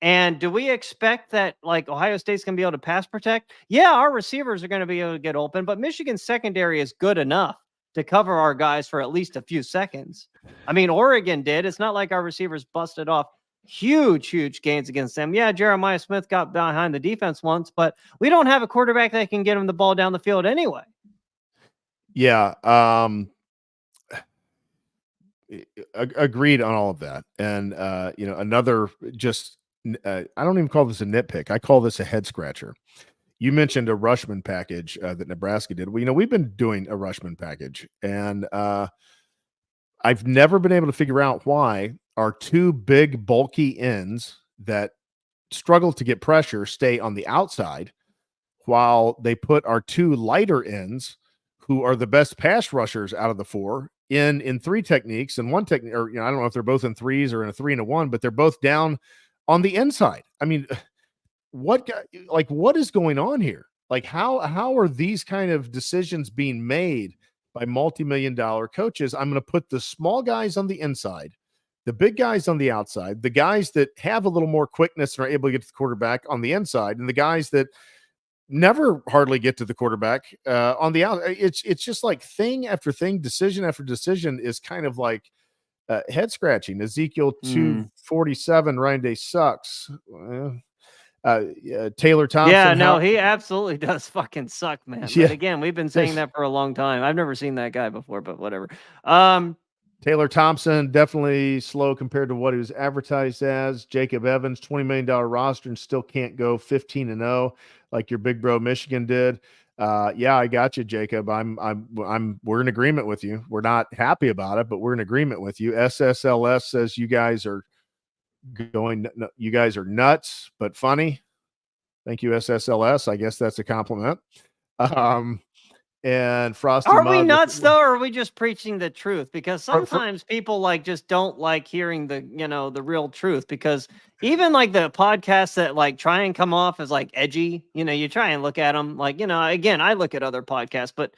And do we expect that like Ohio State's going to be able to pass protect? Yeah, our receivers are going to be able to get open, but Michigan's secondary is good enough to cover our guys for at least a few seconds. I mean, Oregon did. It's not like our receivers busted off huge gains against them. Yeah, Jeremiah Smith got behind the defense once, but we don't have a quarterback that can get him the ball down the field anyway. Yeah. Agreed on all of that. And, another just, I don't even call this a nitpick. I call this a head scratcher. You mentioned a rushman package that Nebraska did. Well, we've been doing a rushman package, and I've never been able to figure out why our 2 big, bulky ends that struggle to get pressure stay on the outside, while they put our 2 lighter ends, who are the best pass rushers out of the 4, in 3 techniques and 1 technique, or I don't know if they're both in 3s or in a 3 and a 1, but they're both down on the inside. I mean, what is going on here? Like, how are these kind of decisions being made by multi-million-dollar coaches? I'm going to put the small guys on the inside, the big guys on the outside, the guys that have a little more quickness and are able to get to the quarterback on the inside, and the guys that never hardly get to the quarterback on the outside. It's just like thing after thing, decision after decision is kind of like head scratching. Ezekiel 247, Ryan Day sucks. Taylor Thompson. Yeah, no, he absolutely does fucking suck, man. Yeah. But again, we've been saying that for a long time. I've never seen that guy before, but whatever. Taylor Thompson, definitely slow compared to what he was advertised as. Jacob Evans, $20 million roster and still can't go 15-0 like your big bro Michigan did. Yeah, I got you, Jacob. We're in agreement with you. We're not happy about it, but we're in agreement with you. SSLS says you guys are nuts, but funny. Thank you, SSLS. I guess that's a compliment. And Frosty, are we nuts though, or are we just preaching the truth? Because sometimes people like just don't like hearing the the real truth. Because even like the podcasts that like try and come off as like edgy, you try and look at them like again, I look at other podcasts, but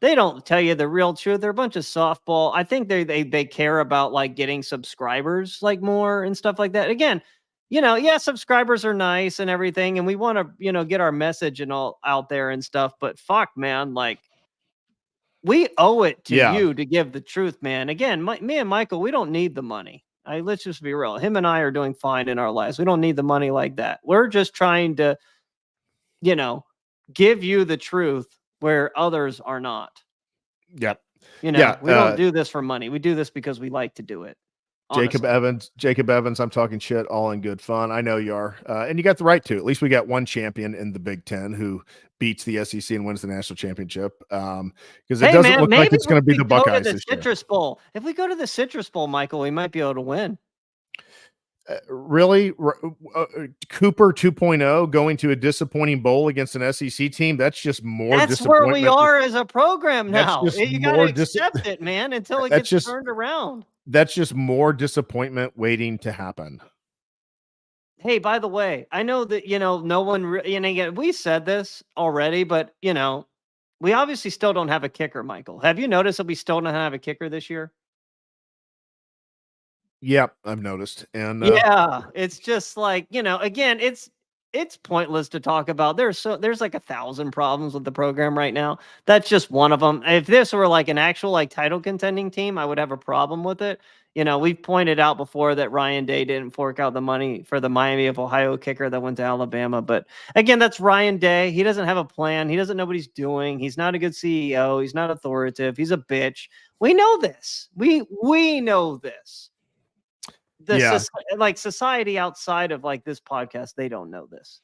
they don't tell you the real truth. They're a bunch of softball. I think they care about like getting subscribers like more and stuff like that. Again, yeah, subscribers are nice and everything, and we want to get our message and all out there and stuff. But fuck, man, like we owe it to you to give the truth, man. Again, me and Michael, we don't need the money. Let's just be real. Him and I are doing fine in our lives. We don't need the money like that. We're just trying to, give you the truth where others are not. Yep. We don't do this for money. We do this because we like to do it. Jacob Evans, I'm talking shit all in good fun. I know you are. And you got the right to. At least we got one champion in the Big Ten who beats the SEC and wins the national championship. Because it doesn't look like it's going to be the Buckeyes this year. Citrus Bowl. If we go to the Citrus Bowl, Michael, we might be able to win. Really? Cooper 2.0 going to a disappointing bowl against an SEC team? That's just more disappointment. That's where we are as a program now. You got to accept it, man, until it gets turned around. That's just more disappointment waiting to happen. Hey, by the way, I know that, no one, again, we said this already, but, we obviously still don't have a kicker, Michael. Have you noticed that we still don't have a kicker this year? Yeah, I've noticed. And yeah, it's just like, again, it's pointless to talk about. There's like 1,000 problems with the program right now. That's just one of them. If this were like an actual like title contending team, I would have a problem with it. We've pointed out before that Ryan Day didn't fork out the money for the Miami of Ohio kicker that went to Alabama. But again, that's Ryan Day. He doesn't have a plan. He doesn't know what he's doing. He's not a good CEO. He's not authoritative. He's a bitch. We know this. We know this. Society outside of like this podcast, they don't know this.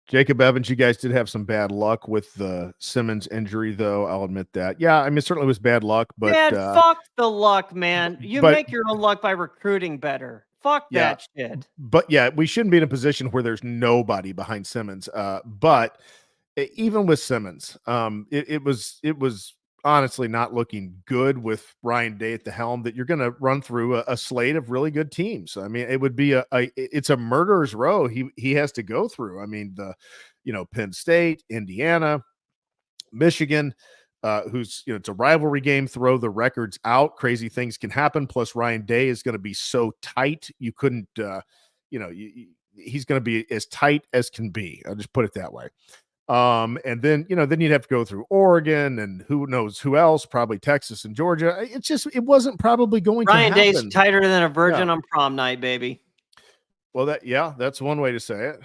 Jacob Evans, you guys did have some bad luck with the Simmons injury, though. I'll admit that. Yeah, I mean, it certainly was bad luck, but fuck the luck, man. You make your own luck by recruiting better. Fuck that shit. But yeah, we shouldn't be in a position where there's nobody behind Simmons. But even with Simmons, it was honestly not looking good with Ryan Day at the helm, that you're going to run through a slate of really good teams. I mean, it would be it's a murderer's row he has to go through. I mean, Penn State, Indiana, Michigan, who's, it's a rivalry game, throw the records out. Crazy things can happen. Plus Ryan Day is going to be so tight. You couldn't, he's going to be as tight as can be. I'll just put it that way. And then you'd have to go through Oregon and who knows who else, probably Texas and Georgia. It wasn't probably going Ryan to happen. Day's tighter than a virgin on prom night, baby. Well, that's one way to say it.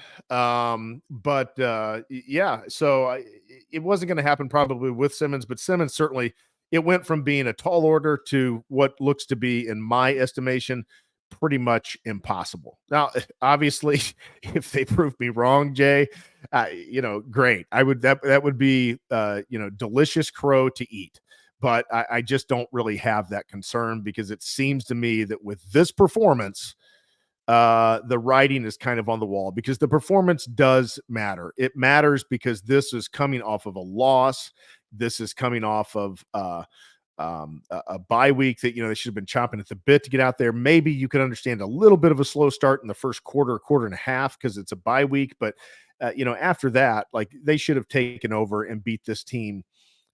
So it wasn't going to happen probably with Simmons, but Simmons certainly, it went from being a tall order to what looks to be, in my estimation, pretty much impossible. Now, obviously, if they prove me wrong, Jay, great. That would be delicious crow to eat. But I just don't really have that concern, because it seems to me that with this performance, the writing is kind of on the wall, because the performance does matter. It matters because this is coming off of a loss. This is coming off of a bye week that, they should have been chomping at the bit to get out there. Maybe you could understand a little bit of a slow start in the first quarter and a half, because it's a bye week. But, after that, like, they should have taken over and beat this team,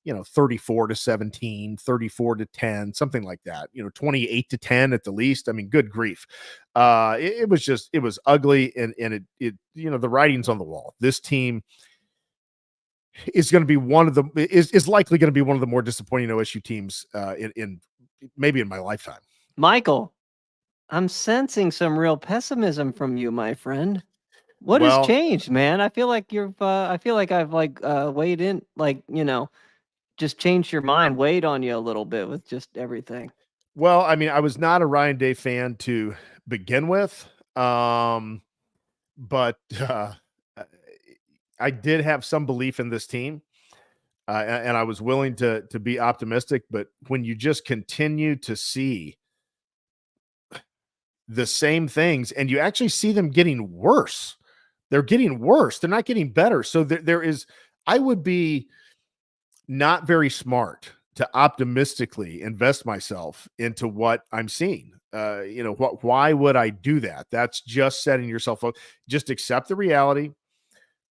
34-17, 34-10, something like that, 28-10 at the least. I mean, good grief. It was ugly. And it the writing's on the wall. This team is going to be is likely going to be one of the more disappointing OSU teams in maybe in my lifetime. Michael, I'm sensing some real pessimism from you, my friend. What has changed, man? I feel like I've weighed in, just changed your mind, weighed on you a little bit with just everything. Well, I mean, I was not a Ryan Day fan to begin with. But I did have some belief in this team, and I was willing to be optimistic. But when you just continue to see the same things, and you actually see them getting worse, they're getting worse. They're not getting better. So I would be not very smart to optimistically invest myself into what I'm seeing. Why would I do that? That's just setting yourself up. Just accept the reality.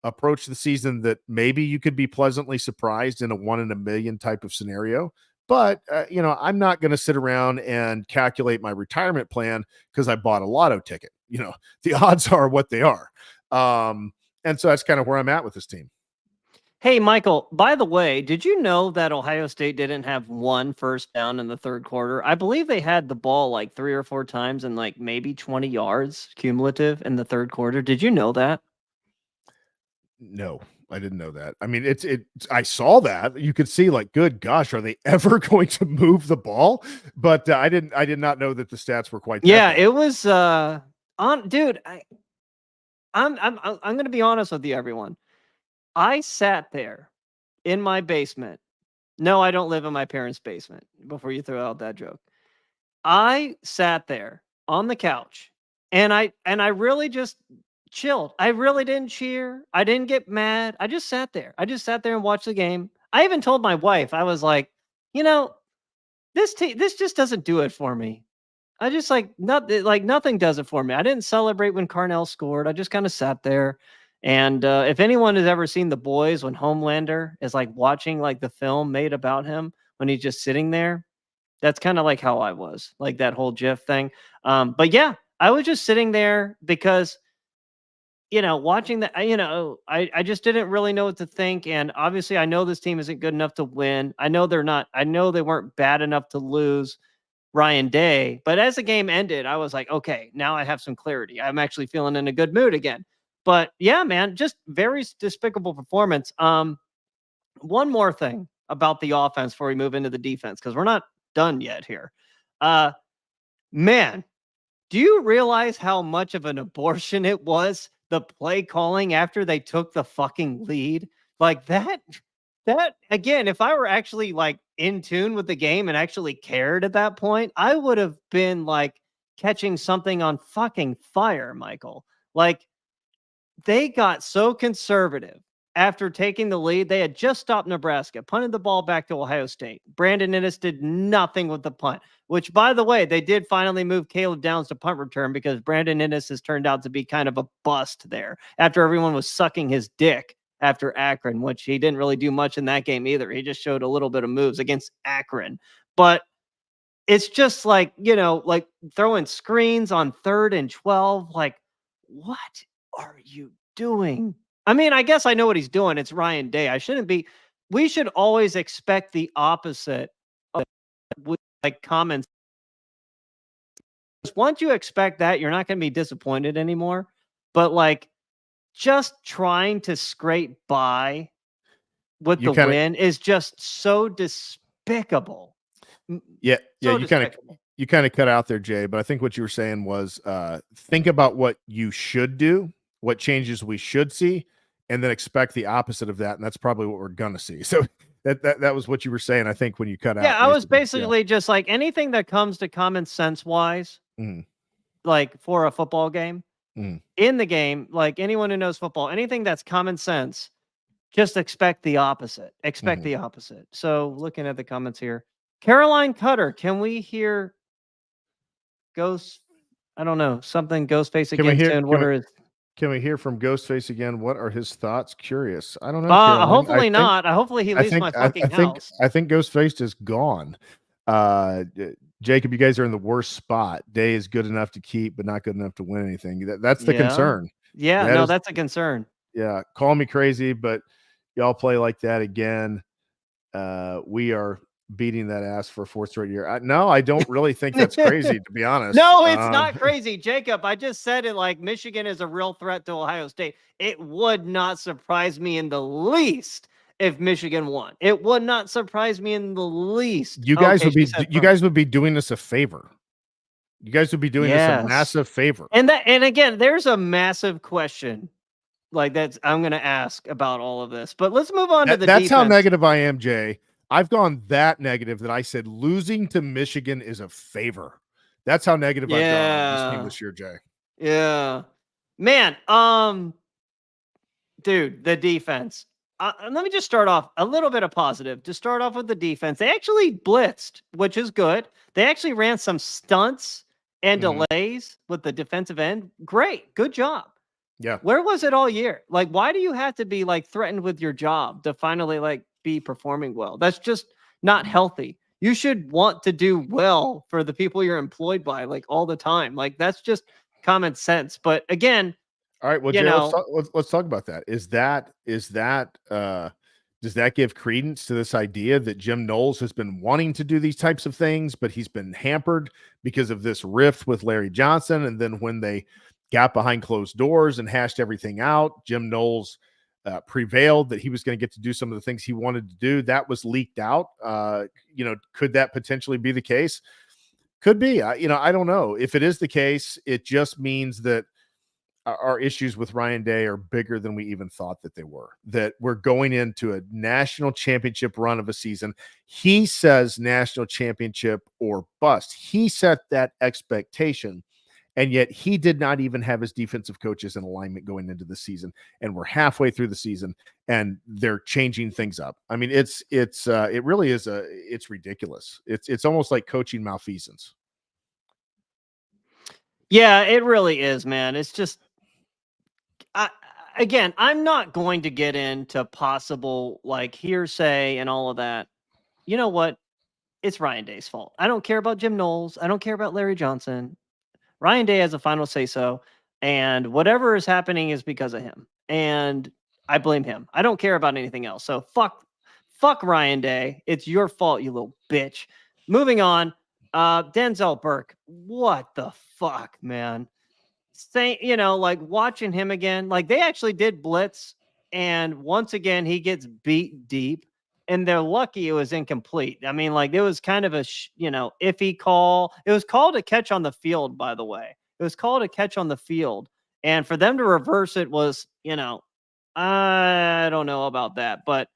Approach the season that maybe you could be pleasantly surprised in a 1 in a million type of scenario. But, I'm not going to sit around and calculate my retirement plan because I bought a lotto ticket. The odds are what they are. And so that's kind of where I'm at with this team. Hey, Michael, by the way, did you know that Ohio State didn't have one first down in the third quarter? I believe they had the ball like 3 or 4 times and like maybe 20 yards cumulative in the third quarter. Did you know that? No, I didn't know that. I mean, I saw that. You could see, like, good gosh, are they ever going to move the ball? But I did not know that the stats were quite that Yeah, bad. it was dude, I'm going to be honest with you, everyone. I sat there in my basement. No, I don't live in my parents' basement, before you throw out that joke. I sat there on the couch and I really just chilled. I really didn't cheer. I didn't get mad. I just sat there. I just sat there and watched the game. I even told my wife, I was like, you know, this just doesn't do it for me. I just nothing does it for me. I didn't celebrate when Carnell scored. I just kind of sat there. And if anyone has ever seen The Boys, when Homelander is like watching like the film made about him when he's just sitting there, that's kind of like how I was, like that whole GIF thing. But yeah, I was just sitting there because, watching that, I just didn't really know what to think. And obviously, I know this team isn't good enough to win. I know they're not. I know they weren't bad enough to lose Ryan Day. But as the game ended, I was like, okay, now I have some clarity. I'm actually feeling in a good mood again. But yeah, man, just very despicable performance. One more thing about the offense before we move into the defense, because we're not done yet here. Man, do you realize how much of an abortion it was, the play calling after they took the fucking lead? Like that again, if I were actually like in tune with the game and actually cared at that point, I would have been like catching something on fucking fire, Michael. Like they got so conservative after taking the lead. They had just stopped Nebraska, punted the ball back to Ohio State. Brandon Inniss did nothing with the punt, which, by the way, they did finally move Caleb Downs to punt return because Brandon Inniss has turned out to be kind of a bust there after everyone was sucking his dick after Akron, which he didn't really do much in that game either. He just showed a little bit of moves against Akron. But it's just like, like throwing screens on 3rd and 12. Like, what are you doing? I mean, I guess I know what he's doing. It's Ryan Day. We should always expect the opposite of like comments. Once you expect that, you're not going to be disappointed anymore. But like just trying to scrape by with the win is just so despicable. Yeah. So You kind of cut out there, Jay, but I think what you were saying was think about what you should do, what changes we should see, and then expect the opposite of that. And that's probably what we're gonna see. So that was what you were saying, I think, when you cut out. Yeah, I was basically just like anything that comes to common sense wise, like for a football game, in the game, like anyone who knows football, anything that's common sense, just expect the opposite. Expect the opposite. So looking at the comments here, Caroline Cutter, can we hear Ghost? I don't know, something Ghostface again soon. Can we hear from Ghostface again? What are his thoughts? Curious. I don't know. Caroline. Hopefully not. Hopefully he leaves my fucking house. I think Ghostface is gone. Jacob, you guys are in the worst spot. Day is good enough to keep, but not good enough to win anything. That's the concern. Yeah, that's a concern. Yeah, call me crazy, but y'all play like that again. We are beating that ass for a 4th straight year. No, I don't really think that's crazy, to be honest. No, it's not crazy, Jacob. I just said it like Michigan is a real threat to Ohio State. It would not surprise me in the least if Michigan won. It would not surprise me in the least. You guys would be doing us a favor. You guys would be doing us a massive favor. And again, there's a massive question like I'm going to ask about all of this. But let's move on to the defense. That's how negative I am, Jay. I've gone that negative that I said losing to Michigan is a favor. That's how negative I've gone on this team this year, Jay. Yeah. Man, dude, the defense. Let me just start off a little bit of positive. To start off with the defense, they actually blitzed, which is good. They actually ran some stunts and delays with the defensive end. Great. Good job. Yeah. Where was it all year? Like, why do you have to be like threatened with your job to finally like be performing well? That's just not healthy. You should want to do well for the people you're employed by, like all the time. Like that's just common sense. But again, all right, well, Jay, let's talk about that. Is that does that give credence to this idea that Jim Knowles has been wanting to do these types of things, but he's been hampered because of this rift with Larry Johnson? And then when they got behind closed doors and hashed everything out, Jim Knowles prevailed that he was going to get to do some of the things he wanted to do. That was leaked out. Could that potentially be the case? Could be. I don't know. If it is the case, it just means that our issues with Ryan Day are bigger than we even thought that they were, that we're going into a national championship run of a season. He says national championship or bust. He set that expectation, and yet he did not even have his defensive coaches in alignment going into the season. And we're halfway through the season and they're changing things up. I mean, it really is it's ridiculous. It's almost like coaching malfeasance. Yeah, it really is, man. It's just, again, I'm not going to get into possible like hearsay and all of that. You know what? It's Ryan Day's fault. I don't care about Jim Knowles. I don't care about Larry Johnson. Ryan Day has a final say so, and whatever is happening is because of him. And I blame him. I don't care about anything else. So fuck Ryan Day. It's your fault, you little bitch. Moving on. Denzel Burke. What the fuck, man? Like watching him again, like they actually did blitz, and once again he gets beat deep, and they're lucky it was incomplete. I mean, like it was kind of a iffy call. It was called a catch on the field, by the way. It was called a catch on the field, and for them to reverse it was, I don't know about that, but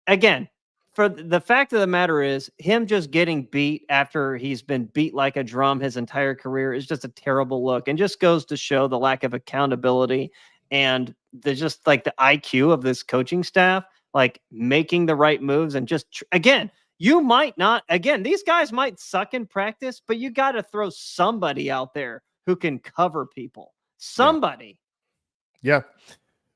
again, for the fact of the matter is, him just getting beat after he's been beat like a drum his entire career is just a terrible look, and just goes to show the lack of accountability and the IQ of this coaching staff, like making the right moves. And just again, you might not, again, these guys might suck in practice, but you got to throw somebody out there who can cover people. Somebody. Yeah.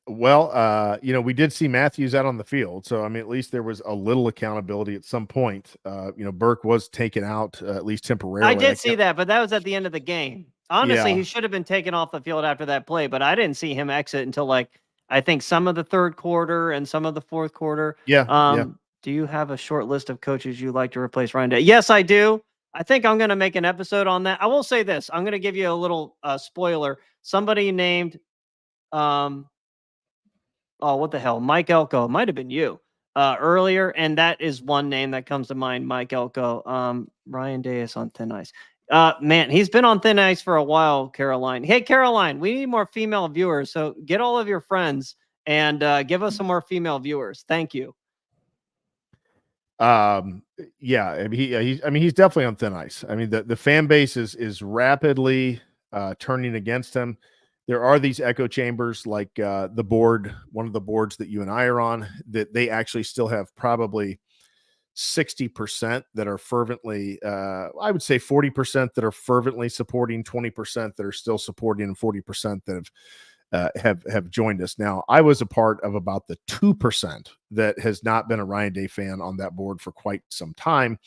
Well, we did see Matthews out on the field. So, I mean, at least there was a little accountability at some point. Burke was taken out, at least temporarily. I did see that, but that was at the end of the game. Honestly, he should have been taken off the field after that play, but I didn't see him exit until I think some of the third quarter and some of the fourth quarter. Yeah. Do you have a short list of coaches you'd like to replace Ryan Day? Yes, I do. I think I'm going to make an episode on that. I will say this. I'm going to give you a little spoiler. Somebody named what the hell? Mike Elko. Might have been you earlier. And that is one name that comes to mind, Mike Elko. Ryan Day is on thin ice. Man, he's been on thin ice for a while, Caroline. Hey, Caroline, we need more female viewers. So get all of your friends and give us some more female viewers. Thank you. Yeah, he's definitely on thin ice. I mean, the fan base is rapidly turning against him. There are these echo chambers, like the board, one of the boards that you and I are on, that they actually still have probably 60% that are fervently, I would say 40% that are fervently supporting, 20% that are still supporting, and 40% that have joined us. Now, I was a part of about the 2% that has not been a Ryan Day fan on that board for quite some time.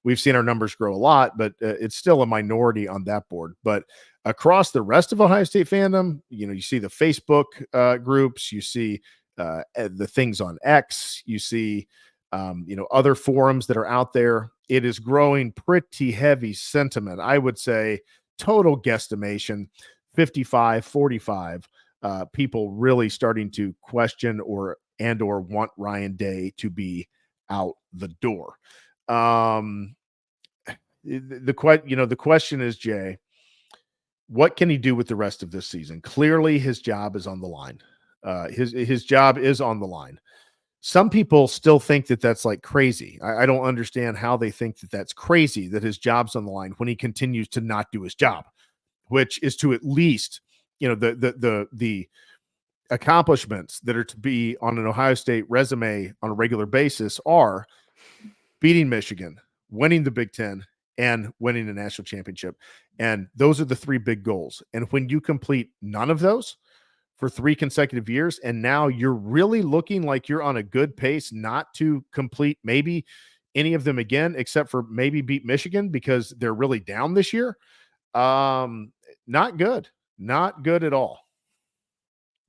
We've seen our numbers grow a lot, but it's still a minority on that board. But across the rest of Ohio State fandom, you see the Facebook groups, you see the things on X, you see other forums that are out there. It is growing pretty heavy sentiment. I would say total guesstimation, 55-45 people really starting to question or want Ryan Day to be out the door. The question is, Jay, what can he do with the rest of this season? Clearly his job is on the line. His job is on the line. Some people still think that that's like crazy. I don't understand how they think that that's crazy, that his job's on the line when he continues to not do his job, which is to at least, the accomplishments that are to be on an Ohio State resume on a regular basis are beating Michigan, winning the Big Ten, and winning a national championship. And those are the three big goals. And when you complete none of those for 3 consecutive years, and now you're really looking like you're on a good pace not to complete maybe any of them again, except for maybe beat Michigan because they're really down this year. Not good. Not good at all.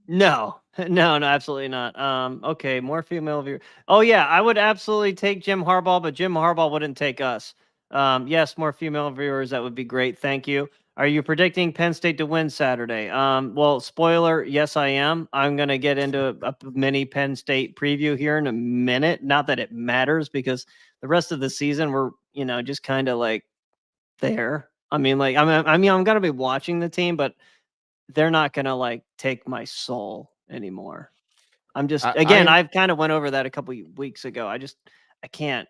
No, No, absolutely not. Okay, more female viewer. Oh yeah, I would absolutely take Jim Harbaugh, but Jim Harbaugh wouldn't take us. Yes, more female viewers. That would be great. Thank you. Are you predicting Penn State to win Saturday? Well, spoiler, yes, I am. I'm gonna get into a mini Penn State preview here in a minute. Not that it matters because the rest of the season we're just kind of like there. I mean, like I'm gonna be watching the team, but they're not gonna like take my soul anymore. I'm just again, I'm I've kind of went over that a couple weeks ago. I can't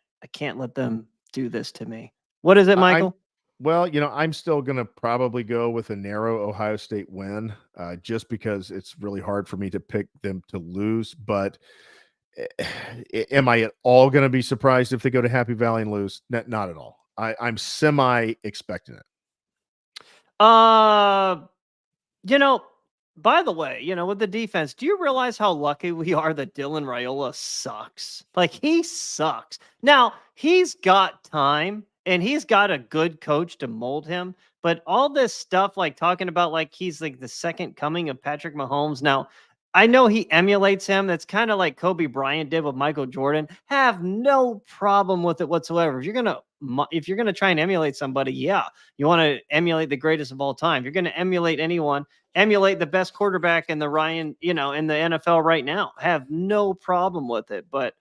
let them do this to me. What is it, I'm Michael? well, I'm still gonna probably go with a narrow Ohio State win, just because it's really hard for me to pick them to lose. But am I at all gonna be surprised if they go to Happy Valley and lose? Not at all. I'm semi expecting it. Uh You know, by the way, with the defense, do you realize how lucky we are that Dylan Raiola sucks? Like, he sucks. Now, he's got time and he's got a good coach to mold him, but all this stuff, like talking about like he's like the second coming of Patrick Mahomes. Now, I know he emulates him. That's kind of like Kobe Bryant did with Michael Jordan. Have no problem with it whatsoever. If you're gonna try and emulate somebody, yeah, you want to emulate the greatest of all time. You're going to emulate the best quarterback in in the NFL right now. Have no problem with it. But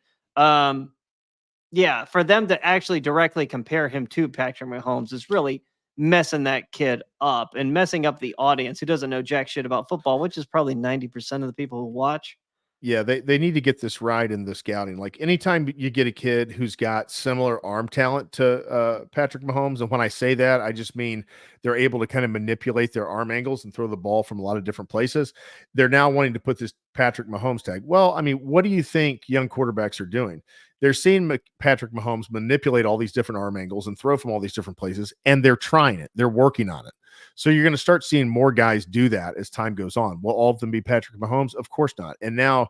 yeah, for them to actually directly compare him to Patrick Mahomes is really messing that kid up and messing up the audience who doesn't know jack shit about football, which is probably 90% of the people who watch. Yeah, they need to get this right in the scouting. Like anytime you get a kid who's got similar arm talent to Patrick Mahomes, and when I say that, I just mean they're able to kind of manipulate their arm angles and throw the ball from a lot of different places. They're now wanting to put this Patrick Mahomes tag. Well, I mean, what do you think young quarterbacks are doing? They're seeing Patrick Mahomes manipulate all these different arm angles and throw from all these different places, and they're trying it. They're working on it. So you're going to start seeing more guys do that as time goes on. Will all of them be Patrick Mahomes? Of course not. And now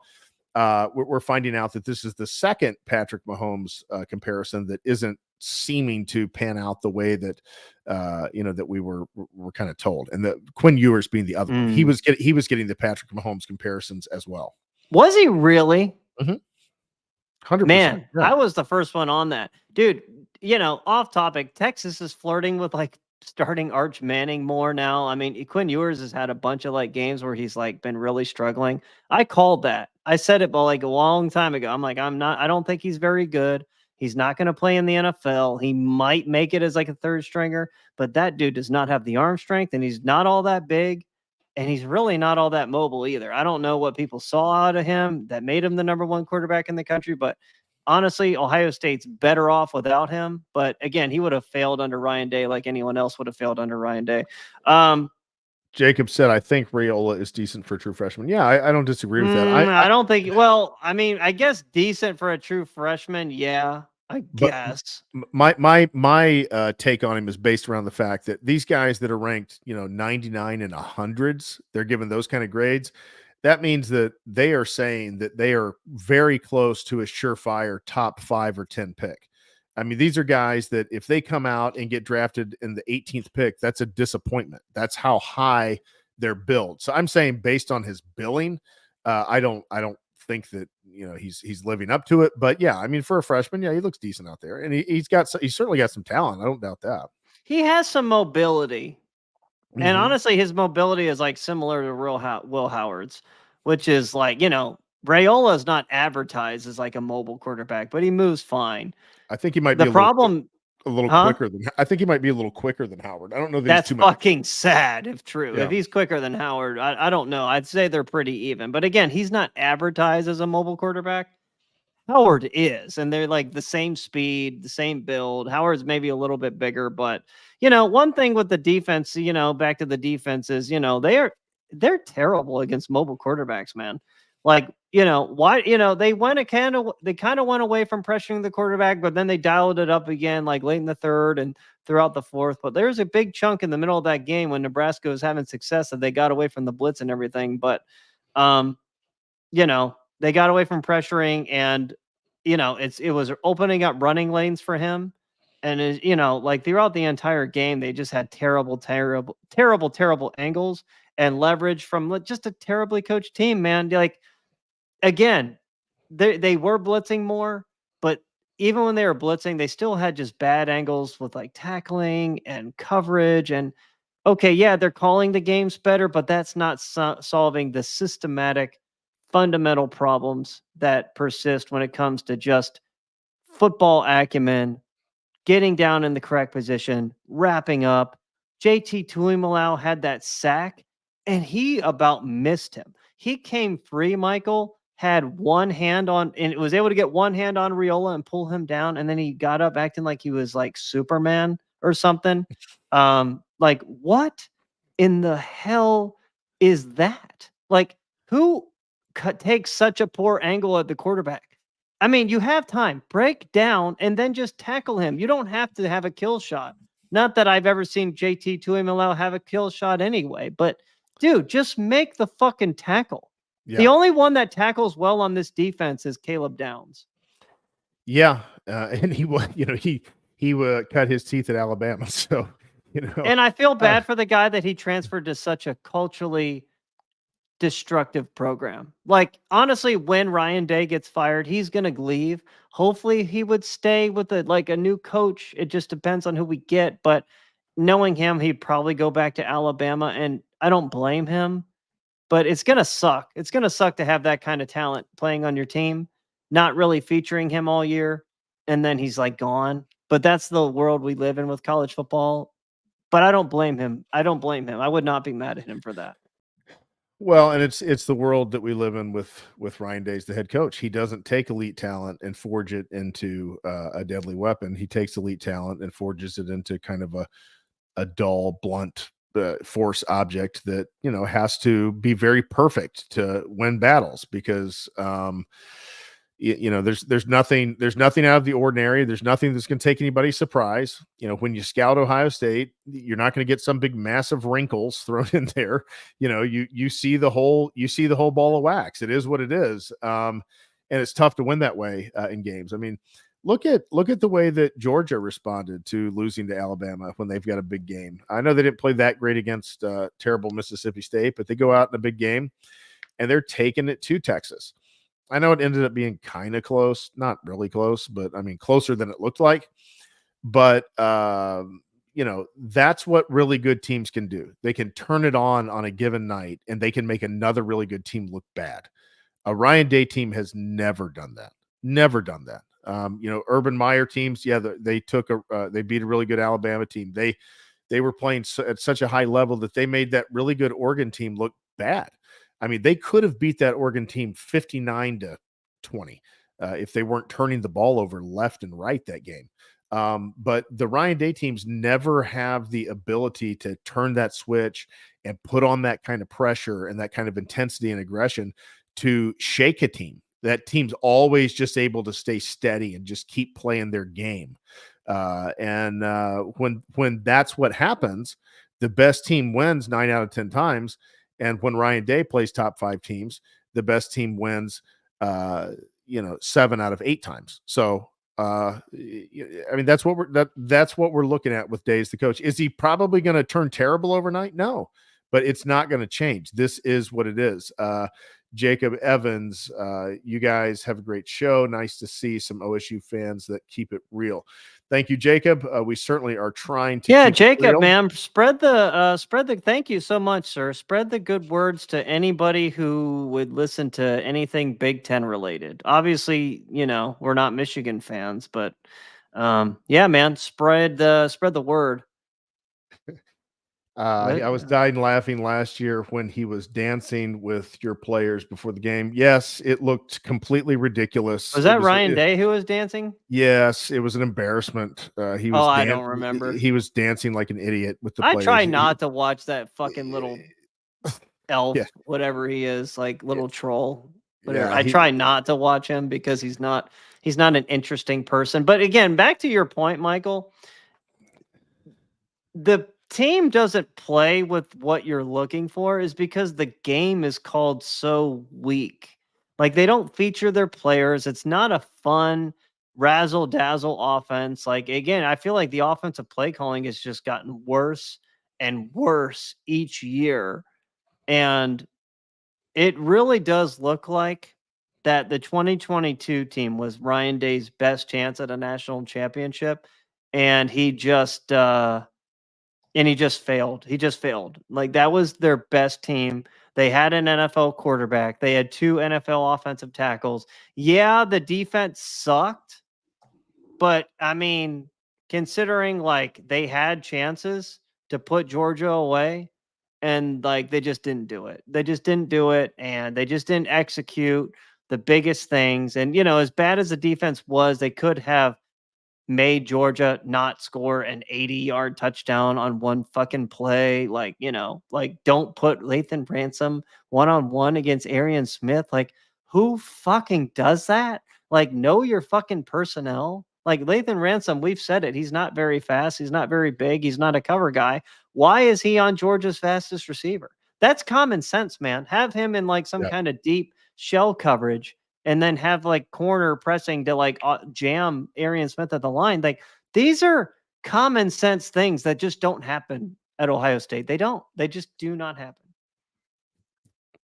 we're finding out that this is the second Patrick Mahomes comparison that isn't seeming to pan out the way that that we were kind of told. And the Quinn Ewers being the other one, he was getting the Patrick Mahomes comparisons as well. Was he really? 100%. Man, Yeah. I was the first one on that. Dude, off topic, Texas is flirting with like starting Arch Manning more now. I mean, Quinn Ewers has had a bunch of like games where he's like been really struggling. I called that. I said it, but like a long time ago. I'm like, I don't think he's very good. He's not going to play in the NFL. He might make it as like a third stringer, but that dude does not have the arm strength and he's not all that big. And he's really not all that mobile either. I don't know what people saw out of him that made him the number one quarterback in the country, but honestly, Ohio State's better off without him. But again, he would have failed under Ryan Day like anyone else would have failed under Ryan Day. Jacob said, I think Raiola is decent for a true freshman. Yeah, I don't disagree with that. I don't think, well, I mean, I guess decent for a true freshman. Yeah, I guess. My take on him is based around the fact that these guys that are ranked, 99 and 100s, they're given those kind of grades. That means that they are saying that they are very close to a surefire top 5 or 10 pick. I mean, these are guys that if they come out and get drafted in the 18th pick, that's a disappointment. That's how high they're billed. So I'm saying based on his billing, I don't think that he's living up to it. But yeah, I mean, for a freshman, yeah, he looks decent out there, and he's certainly got some talent. I don't doubt that. He has some mobility. And honestly, his mobility is like similar to Will Howard's, which is like, Raiola is not advertised as like a mobile quarterback, but he moves fine. I think he might be a little quicker than I think he might be a little quicker than Howard. I don't know that that's he's too much. Fucking sad if true. Yeah. If he's quicker than Howard, I don't know. I'd say they're pretty even. But again, he's not advertised as a mobile quarterback. Howard is, and they're like the same speed, the same build. Howard's maybe a little bit bigger, but one thing with the defense, back to the defense is, they're terrible against mobile quarterbacks, man. Like, why, they kind of went away from pressuring the quarterback, but then they dialed it up again, like late in the third and throughout the fourth. But there's a big chunk in the middle of that game when Nebraska was having success that they got away from the blitz and everything. But, they got away from pressuring and, it was opening up running lanes for him. And, like throughout the entire game, they just had terrible angles. and leverage from just a terribly coached team, man. Like, again, they were blitzing more, but even when they were blitzing, they still had just bad angles with like tackling and coverage. And okay, yeah, they're calling the games better, but that's not solving the systematic, fundamental problems that persist when it comes to just football acumen, getting down in the correct position, wrapping up. JT Tuimoloau had that sack, and he about missed him. He came free, Michael, had one hand on, and was able to get one hand on Riola and pull him down, and then he got up acting like he was like Superman or something. Like, what in the hell is that? Like, who takes such a poor angle at the quarterback? I mean, you have time. Break down and then just tackle him. You don't have to have a kill shot. Not that I've ever seen JT Tuimoloau have a kill shot anyway, but dude, just make the fucking tackle. Yeah. The only one that tackles well on this defense is Caleb Downs. Yeah, and he was, he cut his teeth at Alabama, so And I feel bad for the guy that he transferred to such a culturally destructive program. Like, honestly, when Ryan Day gets fired, he's gonna leave. Hopefully he would stay with a new coach. It just depends on who we get, but knowing him, he'd probably go back to Alabama, and I don't blame him, but it's gonna suck. It's gonna suck to have that kind of talent playing on your team, not really featuring him all year, and then he's like gone. But that's the world we live in with college football. But I don't blame him. I would not be mad at him for that. Well, and it's the world that we live in with Ryan Day as the head coach. He doesn't take elite talent and forge it into a deadly weapon. He takes elite talent and forges it into kind of a dull, blunt force object that has to be very perfect to win battles, because there's nothing out of the ordinary. There's nothing that's going to take anybody's surprise. When you scout Ohio State, you're not going to get some big massive wrinkles thrown in there. You see the whole ball of wax. It is what it is. And it's tough to win that way in games. I mean, look at the way that Georgia responded to losing to Alabama when they've got a big game. I know they didn't play that great against terrible Mississippi State, but they go out in a big game and they're taking it to Texas. I know it ended up being kind of close, not really close, but I mean, closer than it looked like. But, that's what really good teams can do. They can turn it on a given night, and they can make another really good team look bad. A Ryan Day team has never done that. Never done that. Urban Meyer teams, yeah, they beat a really good Alabama team. They were playing at such a high level that they made that really good Oregon team look bad. I mean, they could have beat that Oregon team 59-20 if they weren't turning the ball over left and right that game. But the Ryan Day teams never have the ability to turn that switch and put on that kind of pressure and that kind of intensity and aggression to shake a team. That team's always just able to stay steady and just keep playing their game. When that's what happens, the best team wins 9 out of 10 times. And when Ryan Day plays top 5 teams, the best team wins, 7 out of 8 times. So, I mean, that's what we're looking at with Day as the coach. Is he probably going to turn terrible overnight? No, but it's not going to change. This is what it is. Jacob Evans, you guys have a great show. Nice to see some OSU fans that keep it real. Thank you, Jacob. We certainly are trying to. Yeah, Jacob, man, spread the. Thank you so much, sir. Spread the good words to anybody who would listen to anything Big Ten related. Obviously, we're not Michigan fans, but yeah, man, spread the word. I was dying laughing last year when he was dancing with your players before the game. Yes, it looked completely ridiculous. Was that Ryan Day who was dancing? Yes, it was an embarrassment. He was. I don't remember. He was dancing like an idiot with the players. I try not to watch that fucking little elf, whatever he is, like little troll. Whatever. Yeah, I try not to watch him because he's not an interesting person. But again, back to your point, Michael. The team doesn't play with what you're looking for is because the game is called so weak. Like, they don't feature their players. It's not a fun razzle dazzle offense. Like, again, I feel like the offensive play calling has just gotten worse and worse each year. And it really does look like that the 2022 team was Ryan Day's best chance at a national championship, and he just failed. He just failed. Like, that was their best team. They had an NFL quarterback. They had 2 NFL offensive tackles. Yeah, the defense sucked, but I mean, considering like they had chances to put Georgia away, and like they just didn't do it. They just didn't do it, and they just didn't execute the biggest things. And as bad as the defense was, they could have made Georgia not score an 80-yard touchdown on one fucking play. Like, don't put Lathan Ransom one-on-one against Arian Smith. Like, who fucking does that? Like, know your fucking personnel. Like, Lathan Ransom, we've said it. He's not very fast. He's not very big. He's not a cover guy. Why is he on Georgia's fastest receiver? That's common sense, man. Have him in like some kind of deep shell coverage, and then have like corner pressing to like jam Arian Smith at the line. Like, these are common sense things that just don't happen at Ohio State. They just do not happen.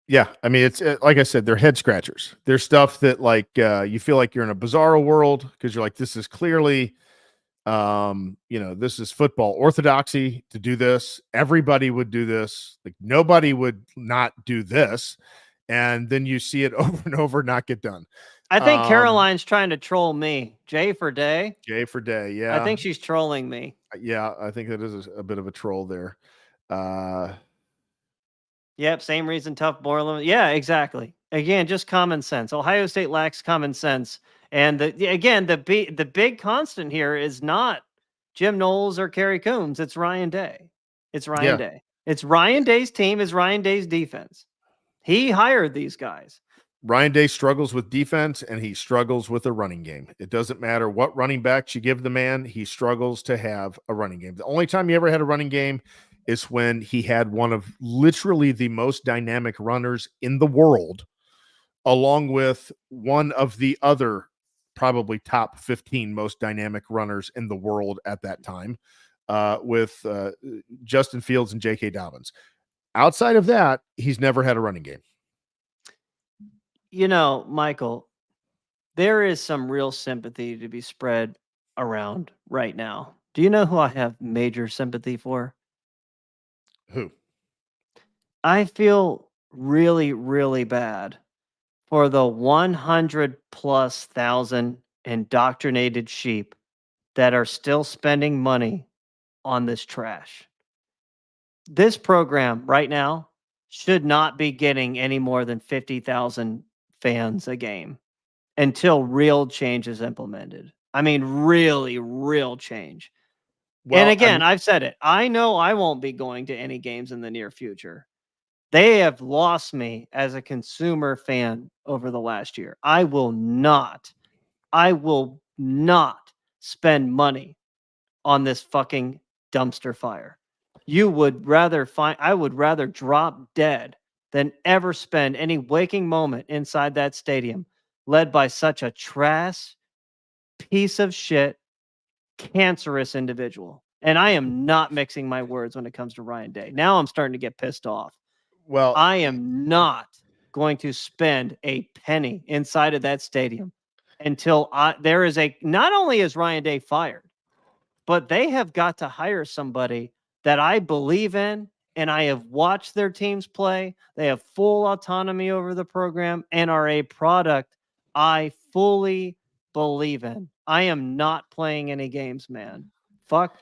Yeah. I mean, it's like I said, they're head scratchers. They're stuff that like you feel like you're in a bizarro world because you're like, this is clearly, this is football orthodoxy to do this. Everybody would do this. Like, nobody would not do this. And then you see it over and over not get done. I think Caroline's trying to troll me. J for day. Yeah. I think she's trolling me. Yeah, I think that is a bit of a troll there. Yep, same reason, tough Borland. Yeah, exactly. Again, just common sense. Ohio State lacks common sense. And the big constant here is not Jim Knowles or Kerry Coombs. It's Ryan Day. It's Ryan Day. It's Ryan Day's team. It's Ryan Day's defense. He hired these guys. Ryan Day struggles with defense, and he struggles with a running game. It doesn't matter what running backs you give the man. He struggles to have a running game. The only time he ever had a running game is when he had one of literally the most dynamic runners in the world, along with one of the other probably top 15 most dynamic runners in the world at that time, with Justin Fields and J.K. Dobbins. Outside of that, he's never had a running game. Michael, there is some real sympathy to be spread around right now. Do you know who I have major sympathy for? Who? I feel really, really bad for the 100,000+ indoctrinated sheep that are still spending money on this trash. This program right now should not be getting any more than 50,000 fans a game until real change is implemented. I mean, really, real change. Well, and again, I've said it. I know I won't be going to any games in the near future. They have lost me as a consumer fan over the last year. I will not spend money on this fucking dumpster fire. I would rather drop dead than ever spend any waking moment inside that stadium led by such a trash piece of shit, cancerous individual. And I am not mixing my words when it comes to Ryan Day. Now I'm starting to get pissed off. Well, I am not going to spend a penny inside of that stadium until there is not only is Ryan Day fired, but they have got to hire somebody that I believe in, and I have watched their teams play. They have full autonomy over the program and are a product I fully believe in. I am not playing any games, man. Fuck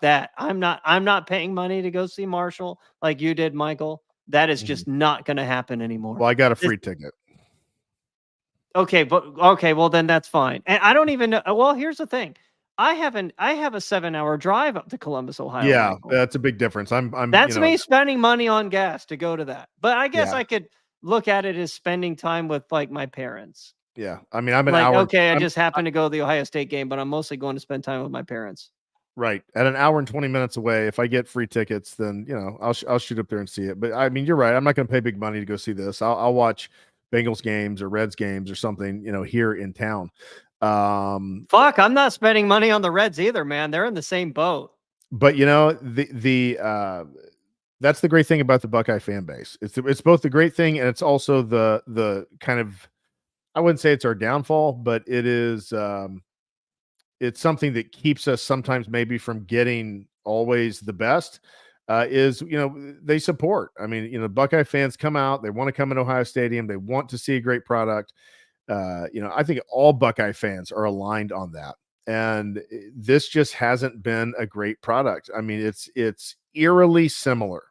that. I'm not paying money to go see Marshall like you did, Michael. That is just not going to happen anymore. Well, I got a free ticket. Okay, well then that's fine. And I don't even know. Well, here's the thing. I have a 7-hour drive up to Columbus, Ohio. Yeah, Michael. That's a big difference. That's me spending money on gas to go to that. But I guess I could look at it as spending time with like my parents. Yeah, I mean, I'm an like, hour. Okay, I just happened to go to the Ohio State game, but I'm mostly going to spend time with my parents. Right, at an hour and 20 minutes away. If I get free tickets, then I'll shoot up there and see it. But I mean, you're right. I'm not going to pay big money to go see this. I'll watch Bengals games or Reds games or something, here in town. Fuck, I'm not spending money on the Reds either, man. They're in the same boat. But the that's the great thing about the Buckeye fan base. It's both the great thing and it's also the kind of, I wouldn't say it's our downfall, but it is it's something that keeps us sometimes maybe from getting always the best. Is they support. I mean, Buckeye fans come out, they want to come in Ohio Stadium, they want to see a great product. I think all Buckeye fans are aligned on that. And this just hasn't been a great product. I mean, it's eerily similar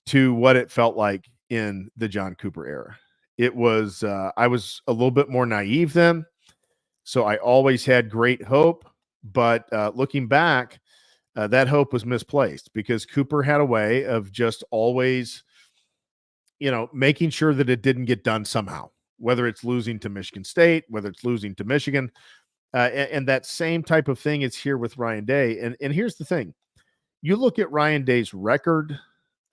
to what it felt like in the John Cooper era. It was I was a little bit more naive then, so I always had great hope. But looking back, that hope was misplaced because Cooper had a way of just always, making sure that it didn't get done somehow, whether it's losing to Michigan State, whether it's losing to Michigan. And that same type of thing is here with Ryan Day. And here's the thing. You look at Ryan Day's record,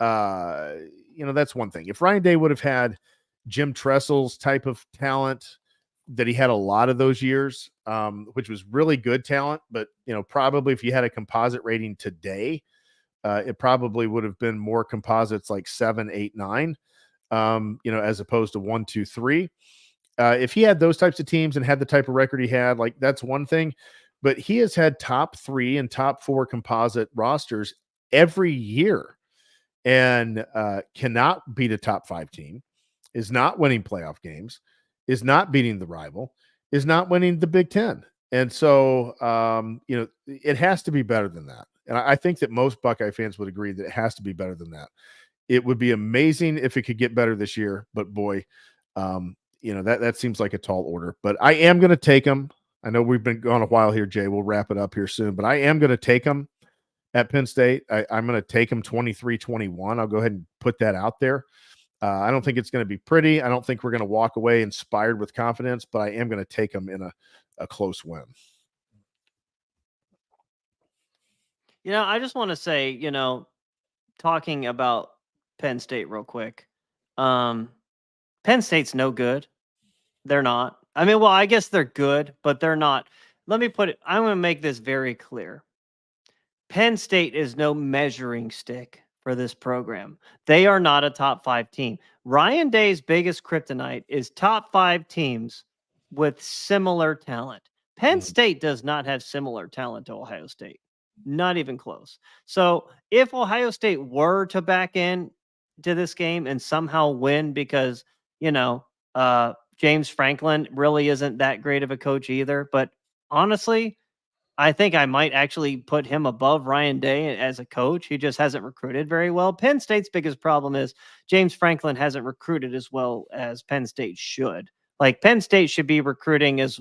that's one thing. If Ryan Day would have had Jim Tressel's type of talent that he had a lot of those years, which was really good talent, but, probably if you had a composite rating today, it probably would have been more composites like 7, 8, 9, as opposed to 1, 2, 3. If he had those types of teams and had the type of record he had, like that's one thing, but he has had top 3 and top 4 composite rosters every year and cannot beat a top 5 team, is not winning playoff games, is not beating the rival, is not winning the Big Ten. And so, it has to be better than that. And I think that most Buckeye fans would agree that it has to be better than that. It would be amazing if it could get better this year, but boy, that seems like a tall order. But I am going to take them. I know we've been gone a while here, Jay. We'll wrap it up here soon, but I am going to take them at Penn State. I'm going to take them 23-21. I'll go ahead and put that out there. I don't think it's going to be pretty. I don't think we're going to walk away inspired with confidence, but I am going to take them in a close win. I just want to say, talking about Penn State real quick. Penn State's no good. They're not. I mean, well, I guess they're good, but they're not. Let me put it, I'm going to make this very clear. Penn State is no measuring stick for this program. They are not a top 5 team. Ryan Day's biggest kryptonite is top 5 teams with similar talent. Penn State does not have similar talent to Ohio State. Not even close. So if Ohio State were to back in to this game and somehow win because, James Franklin really isn't that great of a coach either. But honestly, I think I might actually put him above Ryan Day as a coach. He just hasn't recruited very well. Penn State's biggest problem is James Franklin hasn't recruited as well as Penn State should. Like Penn State should be recruiting as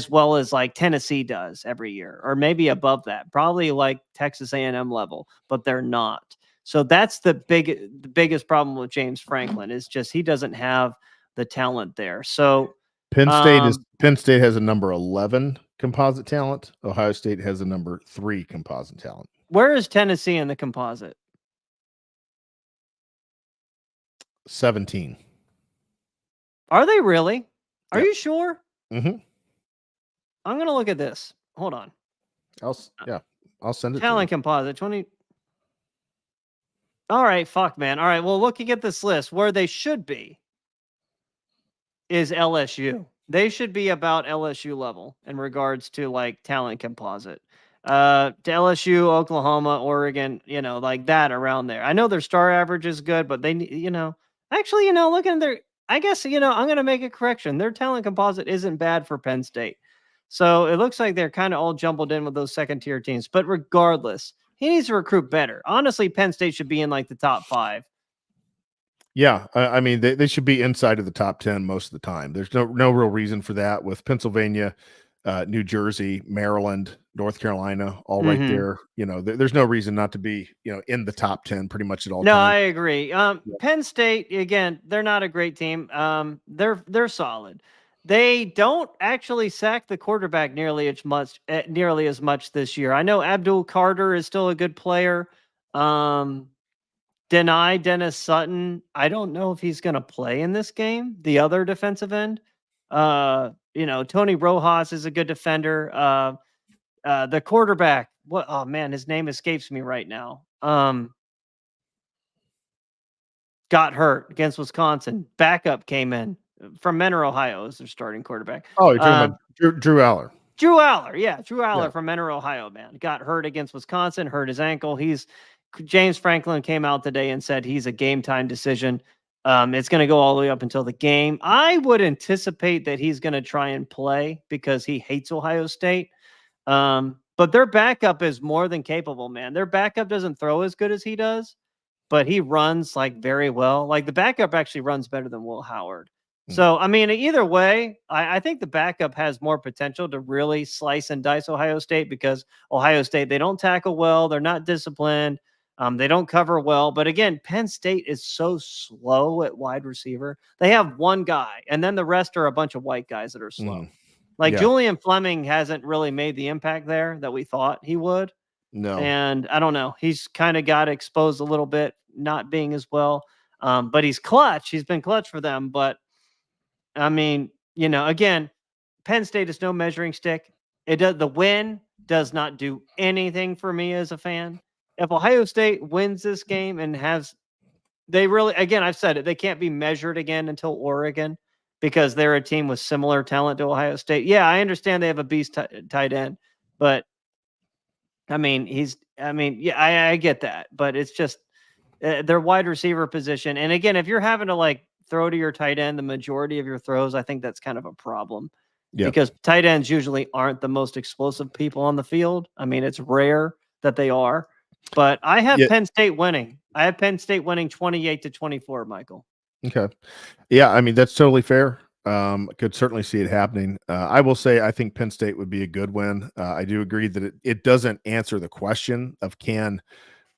well as like Tennessee does every year, or maybe above that, probably like Texas A&M level, but they're not. So that's the biggest problem with James Franklin is just he doesn't have the talent there. So Penn State has a number 11 composite talent. Ohio State has a number 3 composite talent. Where is Tennessee in the composite? 17. Are they really? Are Yep. you sure? Mm-hmm. I'm going to look at this. Hold on. I'll send it Talent to you. composite 20. All right, fuck, man. All right, well, looking at this list, where they should be is LSU. They should be about LSU level in regards to like talent composite. To LSU, Oklahoma, Oregon, like that around there. I know their star average is good, but they, actually, looking at their, I guess, I'm going to make a correction. Their talent composite isn't bad for Penn State. So it looks like they're kind of all jumbled in with those second tier teams. But regardless, he needs to recruit better. Honestly, Penn State should be in like the top 5. Yeah, I mean, they should be inside of the top 10 most of the time. There's no real reason for that with Pennsylvania, New Jersey, Maryland, North Carolina, all right there. There's no reason not to be, in the top 10 pretty much at all No, times. I agree. Penn State, again, they're not a great team. They're solid. They don't actually sack the quarterback nearly as much this year. I know Abdul Carter is still a good player. Dennis Sutton, I don't know if he's going to play in this game. The other defensive end, Tony Rojas is a good defender. The quarterback, oh man, his name escapes me right now. got hurt against Wisconsin. Backup came in from Mentor, Ohio as their starting quarterback. Oh, you're talking about Drew Aller. Drew Aller from Mentor, Ohio, man. Got hurt against Wisconsin, hurt his ankle. James Franklin came out today and said he's a game time decision. It's going to go all the way up until the game. I would anticipate that he's going to try and play because he hates Ohio State. But their backup is more than capable, man. Their backup doesn't throw as good as he does, but he runs like very well. Like the backup actually runs better than Will Howard. So, I mean, either way, I think the backup has more potential to really slice and dice Ohio State because Ohio State, they don't tackle well. They're not disciplined. They don't cover well. But again, Penn State is so slow at wide receiver. They have one guy, and then the rest are a bunch of white guys that are slow. Like Julian Fleming hasn't really made the impact there that we thought he would. No. And I don't know. He's kind of got exposed a little bit, not being as well. But he's clutch. He's been clutch for them. But I mean, again, Penn State is no measuring stick. The win does not do anything for me as a fan. If Ohio State wins this game and I've said it, they can't be measured again until Oregon because they're a team with similar talent to Ohio State. Yeah, I understand they have a beast tight end, but I mean, I get that, but it's just their wide receiver position. And again, if you're having to throw to your tight end the majority of your throws, I think that's kind of a problem because tight ends usually aren't the most explosive people on the field. I mean, it's rare that they are, but I have Penn State winning. I have Penn State winning 28-24, Michael. Okay. Yeah. I mean, that's totally fair. Could certainly see it happening. I will say, I think Penn State would be a good win. I do agree that it doesn't answer the question of can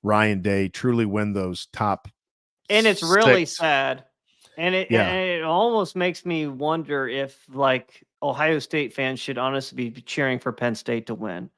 Ryan Day truly win those top. And it's really sad. And it almost makes me wonder if Ohio State fans should honestly be cheering for Penn State to win.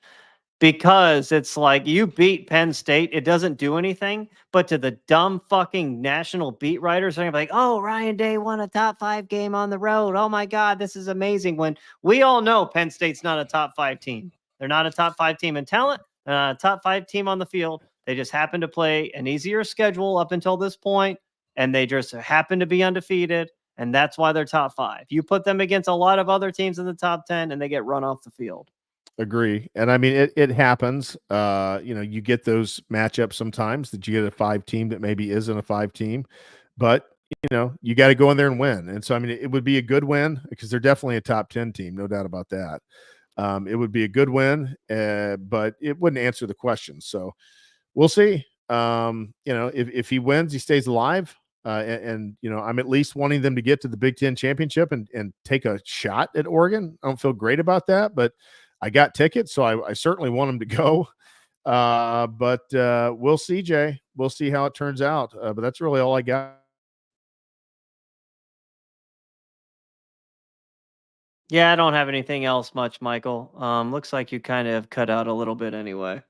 Because it's like you beat Penn State, it doesn't do anything. But to the dumb fucking national beat writers, they're gonna be like, "Oh, Ryan Day won a top 5 game on the road. Oh my God, this is amazing." When we all know Penn State's not a top 5 team. They're not a top 5 team in talent. They're not a top 5 team on the field. They just happen to play an easier schedule up until this point, and they just happen to be undefeated, and that's why they're top 5. You put them against a lot of other teams in the top 10, and they get run off the field. Agree. And I mean, it happens. You get those matchups sometimes that you get a 5 team that maybe isn't a 5 team, but you got to go in there and win. And so, I mean, it would be a good win because they're definitely a top 10 team. No doubt about that. It would be a good win, but it wouldn't answer the question. So we'll see. If he wins, he stays alive. And I'm at least wanting them to get to the Big Ten championship and take a shot at Oregon. I don't feel great about that, but I got tickets, so I certainly want them to go. But we'll see, Jay. We'll see how it turns out. But that's really all I got. Yeah, I don't have anything else much, Michael. Looks like you kind of cut out a little bit anyway.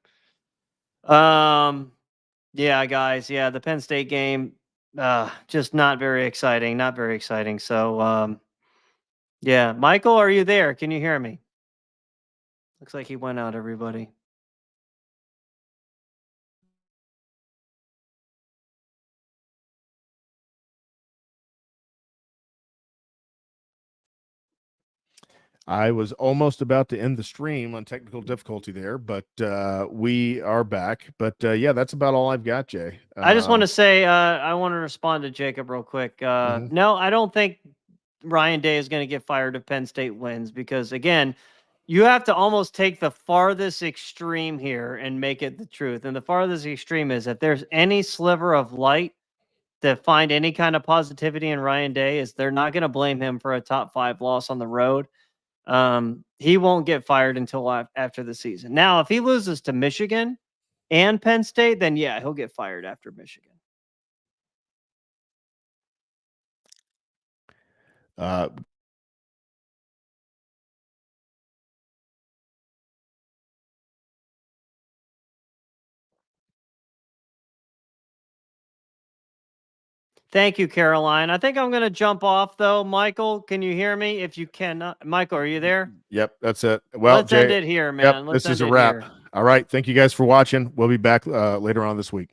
Yeah, guys. Yeah, the Penn State game, just not very exciting. Not very exciting. So, yeah. Michael, are you there? Can you hear me? Looks like he went out, everybody. I was almost about to end the stream on technical difficulty there, but we are back. But yeah, that's about all I've got, Jay. I just want to say, I want to respond to Jacob real quick. No, I don't think Ryan Day is going to get fired if Penn State wins because, again, you have to almost take the farthest extreme here and make it the truth. And the farthest extreme is if there's any sliver of light to find any kind of positivity in Ryan Day is they're not going to blame him for a top 5 loss on the road. He won't get fired until after the season. Now, if he loses to Michigan and Penn State, then yeah, he'll get fired after Michigan. Thank you, Caroline. I think I'm going to jump off, though. Michael, can you hear me? If you cannot, Michael, are you there? Yep, that's it. Well, let's end it here, man. Yep, this is a wrap. All right. Thank you guys for watching. We'll be back later on this week.